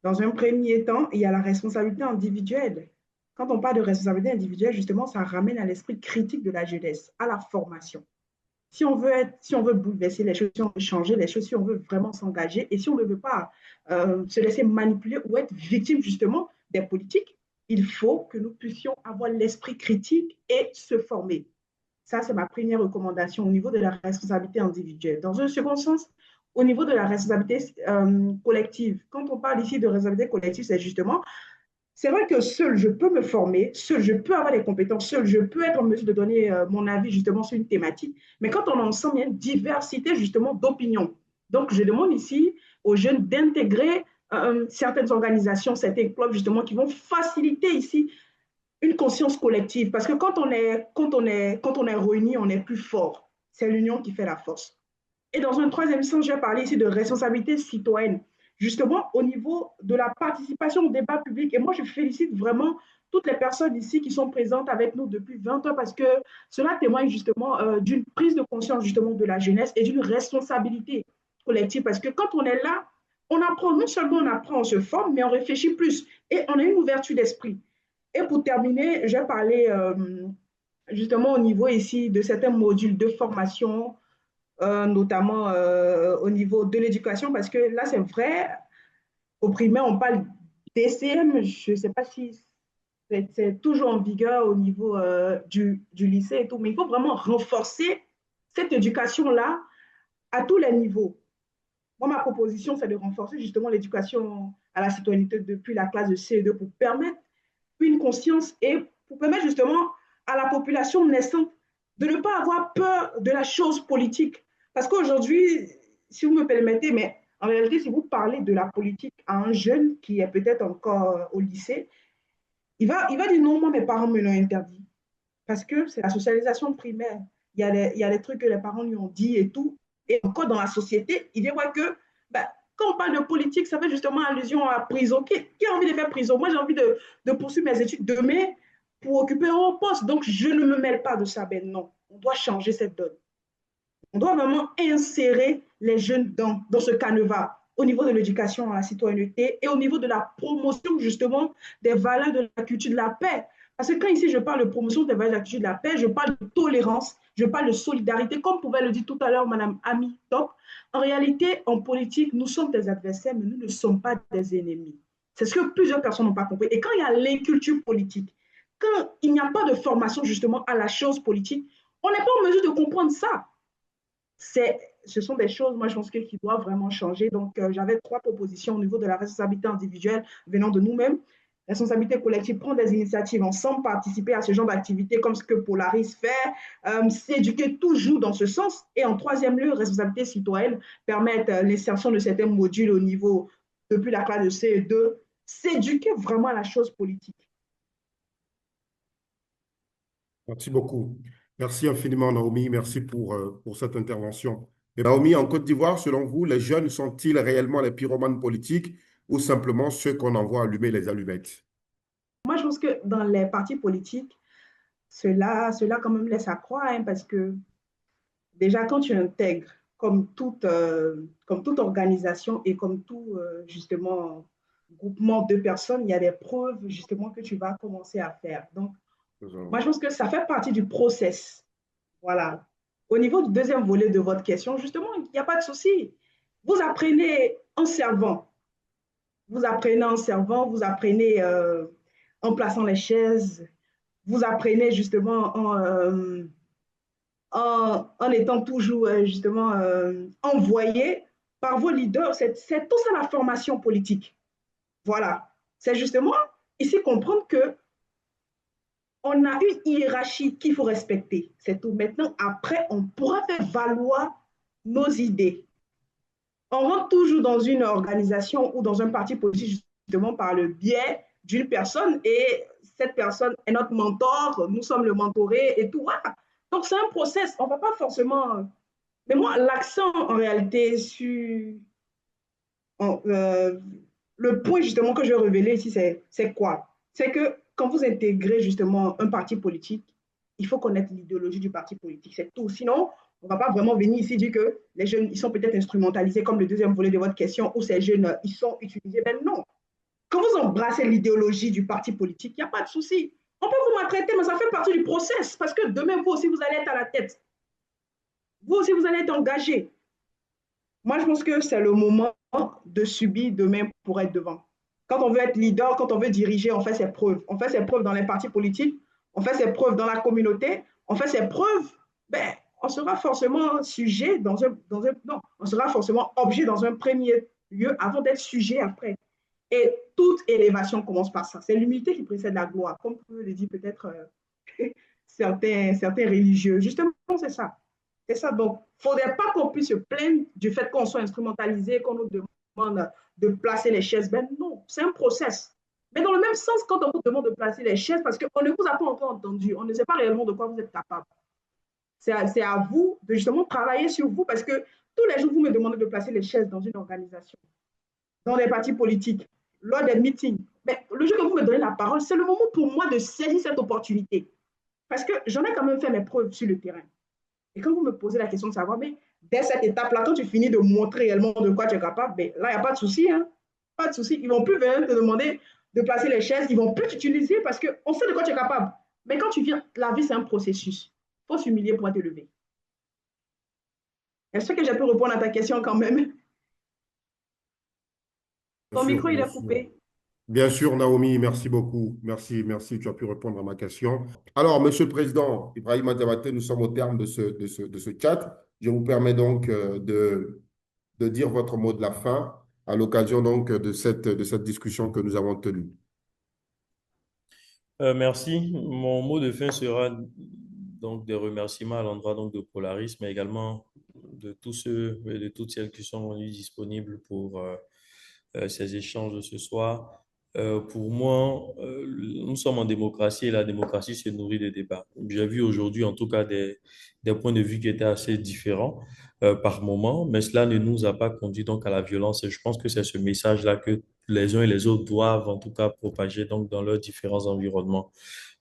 Dans un premier temps, il y a la responsabilité individuelle. Quand on parle de responsabilité individuelle, justement, ça ramène à l'esprit critique de la jeunesse, à la formation. Si on veut bouleverser les choses, si on veut changer les choses, si on veut vraiment s'engager et si on ne veut pas se laisser manipuler ou être victime justement des politiques, il faut que nous puissions avoir l'esprit critique et se former. Ça, c'est ma première recommandation au niveau de la responsabilité individuelle. Dans un second sens, au niveau de la responsabilité collective, quand on parle ici de responsabilité collective, c'est justement c'est vrai que seul, je peux me former, seul, je peux avoir des compétences, seul, je peux être en mesure de donner mon avis justement sur une thématique. Mais quand on est ensemble, il y a une diversité justement d'opinions. Donc, je demande ici aux jeunes d'intégrer certaines organisations, certains clubs justement qui vont faciliter ici une conscience collective. Parce que quand on est réunis, on est plus fort. C'est l'union qui fait la force. Et dans un troisième sens, je vais parler ici de responsabilité citoyenne, justement au niveau de la participation au débat public. Et moi, je félicite vraiment toutes les personnes ici qui sont présentes avec nous depuis 20 ans parce que cela témoigne justement d'une prise de conscience justement de la jeunesse et d'une responsabilité collective. Parce que quand on est là, on apprend, non seulement on apprend, on se forme, mais on réfléchit plus et on a une ouverture d'esprit. Et pour terminer, je vais parler justement au niveau ici de certains modules de formation notamment au niveau de l'éducation, parce que là, c'est vrai, au primaire, on parle DCM, je ne sais pas si c'est toujours en vigueur au niveau du lycée et tout, mais il faut vraiment renforcer cette éducation-là à tous les niveaux. Moi, ma proposition, c'est de renforcer justement l'éducation à la citoyenneté depuis la classe de CE2 pour permettre une conscience et pour permettre justement à la population naissante de ne pas avoir peur de la chose politique. Parce qu'aujourd'hui, si vous me permettez, mais en réalité, si vous parlez de la politique à un jeune qui est peut-être encore au lycée, il va dire non, moi, mes parents me l'ont interdit. Parce que c'est la socialisation primaire. Il y a des trucs que les parents lui ont dit et tout. Et encore dans la société, il voit que ben, quand on parle de politique, ça fait justement allusion à prison. Qui a envie de faire prison? Moi, j'ai envie de poursuivre mes études demain pour occuper un haut poste. Donc, je ne me mêle pas de ça. Ben non, on doit changer cette donne. On doit vraiment insérer les jeunes dans ce canevas au niveau de l'éducation à la citoyenneté et au niveau de la promotion justement des valeurs de la culture de la paix. Parce que quand ici je parle de promotion des valeurs de la culture de la paix, je parle de tolérance, je parle de solidarité, comme pouvait le dire tout à l'heure Madame Ami Top. En réalité, en politique, nous sommes des adversaires, mais nous ne sommes pas des ennemis. C'est ce que plusieurs personnes n'ont pas compris. Et quand il y a l'inculture politique, quand il n'y a pas de formation justement à la chose politique, on n'est pas en mesure de comprendre ça. ce sont des choses, moi, je pense qui doivent vraiment changer. Donc, j'avais trois propositions au niveau de la responsabilité individuelle venant de nous-mêmes. Responsabilité collective, prendre des initiatives ensemble, participer à ce genre d'activité comme ce que Polaris fait, s'éduquer toujours dans ce sens. Et en troisième lieu, responsabilité citoyenne, permettre l'insertion de certains modules au niveau, depuis la classe de CE2, s'éduquer vraiment à la chose politique. Merci beaucoup. Merci infiniment, Naomi. Merci pour cette intervention. Et Naomi, en Côte d'Ivoire, selon vous, les jeunes sont-ils réellement les pyromanes politiques ou simplement ceux qu'on envoie allumer les allumettes? Moi, je pense que dans les partis politiques, cela quand même laisse à croire, hein, parce que déjà, quand tu intègres, comme toute organisation et comme tout, justement, groupement de personnes, il y a des preuves, justement, que tu vas commencer à faire. Donc, moi, je pense que ça fait partie du process. Voilà. Au niveau du deuxième volet de votre question, justement, il n'y a pas de souci. Vous apprenez en servant. Vous apprenez en servant, vous apprenez en plaçant les chaises, vous apprenez justement en étant toujours justement envoyé par vos leaders. C'est tout ça la formation politique. Voilà. C'est justement ici comprendre que on a une hiérarchie qu'il faut respecter. C'est tout. Maintenant, après, on pourra faire valoir nos idées. On rentre toujours dans une organisation ou dans un parti politique justement par le biais d'une personne et cette personne est notre mentor, nous sommes le mentoré et tout. Voilà. Donc, c'est un process. On ne va pas forcément. Mais moi, l'accent en réalité sur. Euh, le point justement que je vais révéler ici, c'est quoi? C'est que quand vous intégrez justement un parti politique, il faut connaître l'idéologie du parti politique, c'est tout. Sinon, on ne va pas vraiment venir ici dire que les jeunes, ils sont peut-être instrumentalisés comme le deuxième volet de votre question, où ces jeunes, ils sont utilisés. Ben non. Quand vous embrassez l'idéologie du parti politique, il n'y a pas de souci. On peut vous maltraiter, mais ça fait partie du process, parce que demain, vous aussi, vous allez être à la tête. Vous aussi, vous allez être engagé. Moi, je pense que c'est le moment de subir demain pour être devant. Quand on veut être leader, quand on veut diriger, on fait ses preuves. On fait ses preuves dans les partis politiques, on fait ses preuves dans la communauté, on fait ses preuves. Ben, on sera forcément sujet non, on sera forcément objet dans un premier lieu avant d'être sujet après. Et toute élévation commence par ça. C'est l'humilité qui précède la gloire, comme peut le dire peut-être certains religieux. Justement, c'est ça. C'est ça. Donc, il ne faudrait pas qu'on puisse se plaindre du fait qu'on soit instrumentalisé, qu'on nous demande de placer les chaises. Ben non, c'est un process. Mais dans le même sens, quand on vous demande de placer les chaises, parce qu'on ne vous a pas encore entendu, on ne sait pas réellement de quoi vous êtes capable. C'est à vous de justement travailler sur vous, parce que tous les jours, vous me demandez de placer les chaises dans une organisation, dans les partis politiques, lors des meetings. Mais le jour que vous me donnez la parole, c'est le moment pour moi de saisir cette opportunité. Parce que j'en ai quand même fait mes preuves sur le terrain. Et quand vous me posez la question de savoir, mais dès cette étape-là, quand tu finis de montrer réellement de quoi tu es capable, ben, là, il n'y a pas de souci. Hein? Pas de souci. Ils ne vont plus venir te demander de placer les chaises. Ils ne vont plus t'utiliser parce qu'on sait de quoi tu es capable. Mais quand tu viens, la vie, c'est un processus. Il faut s'humilier pour te lever. Est-ce que j'ai pu répondre à ta question quand même? Bien Ton sûr, micro, il bien est sûr. coupé. Bien sûr, Naomi, merci beaucoup. Merci, merci, tu as pu répondre à ma question. Alors, Monsieur le Président Ibrahim Diabaté, nous sommes au terme de ce chat. Je vous permets donc de dire votre mot de la fin à l'occasion donc de cette discussion que nous avons tenue. Merci. Mon mot de fin sera donc des remerciements à l'endroit donc de Polaris, mais également de tous ceux et de toutes celles qui sont venus disponibles pour ces échanges de ce soir. Pour moi, nous sommes en démocratie et la démocratie se nourrit des débats. J'ai vu aujourd'hui en tout cas des points de vue qui étaient assez différents par moment, mais cela ne nous a pas conduit donc à la violence et je pense que c'est ce message-là que les uns et les autres doivent en tout cas propager donc dans leurs différents environnements.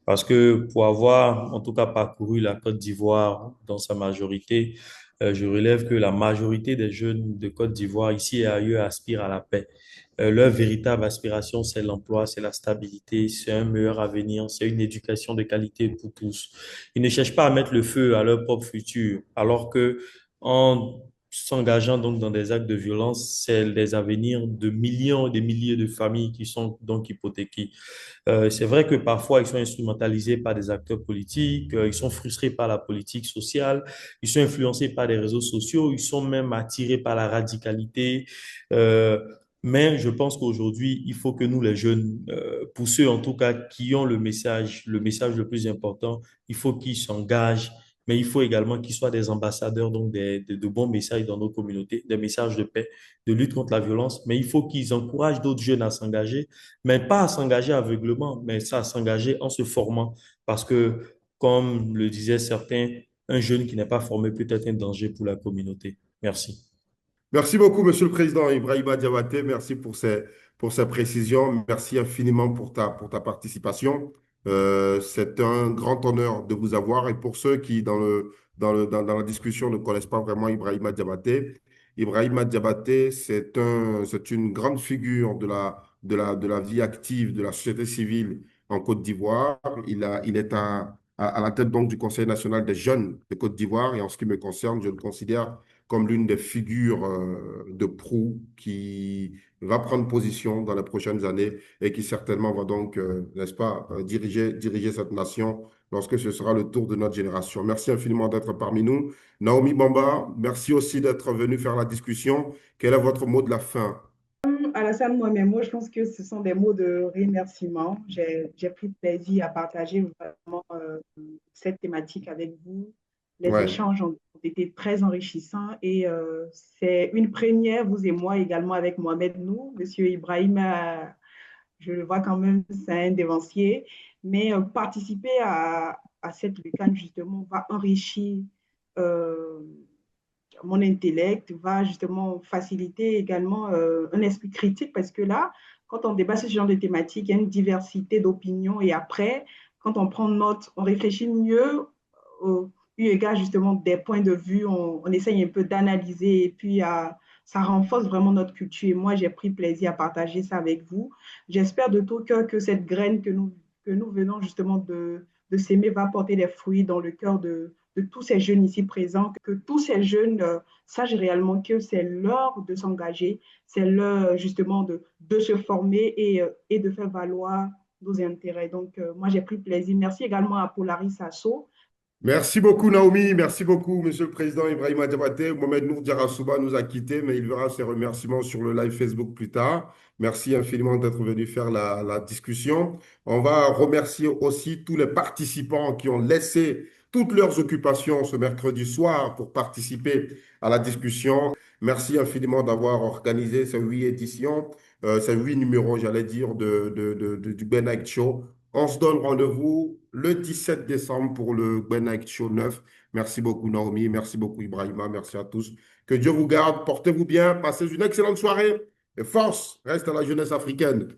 Parce que pour avoir en tout cas parcouru la Côte d'Ivoire dans sa majorité, je relève que la majorité des jeunes de Côte d'Ivoire ici et ailleurs aspirent à la paix. Leur véritable aspiration, c'est l'emploi, c'est la stabilité, c'est un meilleur avenir, c'est une éducation de qualité pour tous. Ils ne cherchent pas à mettre le feu à leur propre futur, alors que en s'engageant donc dans des actes de violence, c'est les avenirs de millions et des milliers de familles qui sont donc hypothéquées. C'est vrai que parfois, ils sont instrumentalisés par des acteurs politiques, ils sont frustrés par la politique sociale, ils sont influencés par des réseaux sociaux, ils sont même attirés par la radicalité. Euh, mais je pense qu'aujourd'hui, il faut que nous, les jeunes, pour ceux en tout cas qui ont le message le plus important, il faut qu'ils s'engagent, mais il faut également qu'ils soient des ambassadeurs donc de bons messages dans nos communautés, des messages de paix, de lutte contre la violence, mais il faut qu'ils encouragent d'autres jeunes à s'engager, mais pas à s'engager aveuglement, mais ça, à s'engager en se formant. Parce que, comme le disaient certains, un jeune qui n'est pas formé peut être un danger pour la communauté. Merci. Merci beaucoup, Monsieur le Président Ibrahima Diabaté. Merci pour ces précisions. Merci infiniment pour ta participation. C'est un grand honneur de vous avoir. Et pour ceux qui, dans la discussion, ne connaissent pas vraiment Ibrahima Diabaté, c'est une grande figure de la vie active de la société civile en Côte d'Ivoire. Il est à la tête donc du Conseil national des jeunes de Côte d'Ivoire. Et en ce qui me concerne, je le considère comme l'une des figures de proue qui va prendre position dans les prochaines années et qui certainement va donc, n'est-ce pas, diriger cette nation lorsque ce sera le tour de notre génération. Merci infiniment d'être parmi nous. Naomi Bamba, merci aussi d'être venu faire la discussion. Quel est votre mot de la fin? Alassane, moi, mes mots, je pense que ce sont des mots de remerciement. J'ai pris plaisir à partager vraiment cette thématique avec vous. Les Ouais. échanges ont été très enrichissants et c'est une première, vous et moi, également avec Mohamed Nou. Monsieur Ibrahim, je le vois quand même, c'est un dévancier, mais participer à cette lucarne, justement, va enrichir euh, mon intellect, va justement faciliter également un esprit critique parce que là, quand on débat ce genre de thématiques, il y a une diversité d'opinions et après, quand on prend note, on réfléchit mieux eu égard justement des points de vue, on essaye un peu d'analyser et puis ça renforce vraiment notre culture. Et moi, j'ai pris plaisir à partager ça avec vous. J'espère de tout cœur que cette graine que nous venons justement de s'aimer va porter des fruits dans le cœur de tous ces jeunes ici présents, que tous ces jeunes sachent réellement que c'est l'heure de s'engager, c'est l'heure justement de se former et de faire valoir nos intérêts. Donc, moi, j'ai pris plaisir. Merci également à Polaris Asso. Merci beaucoup, Naomi. Merci beaucoup, Monsieur le Président Ibrahima Diabaté. Mohamed Nour Diarrassouba nous a quittés, mais il verra ses remerciements sur le live Facebook plus tard. Merci infiniment d'être venu faire la discussion. On va remercier aussi tous les participants qui ont laissé toutes leurs occupations ce mercredi soir pour participer à la discussion. Merci infiniment d'avoir organisé ces 8 éditions, ces 8 numéros, j'allais dire, du Ben Night Show. On se donne rendez-vous le 17 décembre pour le Ben Night Show 9. Merci beaucoup, Naomi. Merci beaucoup, Ibrahima. Merci à tous. Que Dieu vous garde. Portez-vous bien. Passez une excellente soirée. Et force reste à la jeunesse africaine.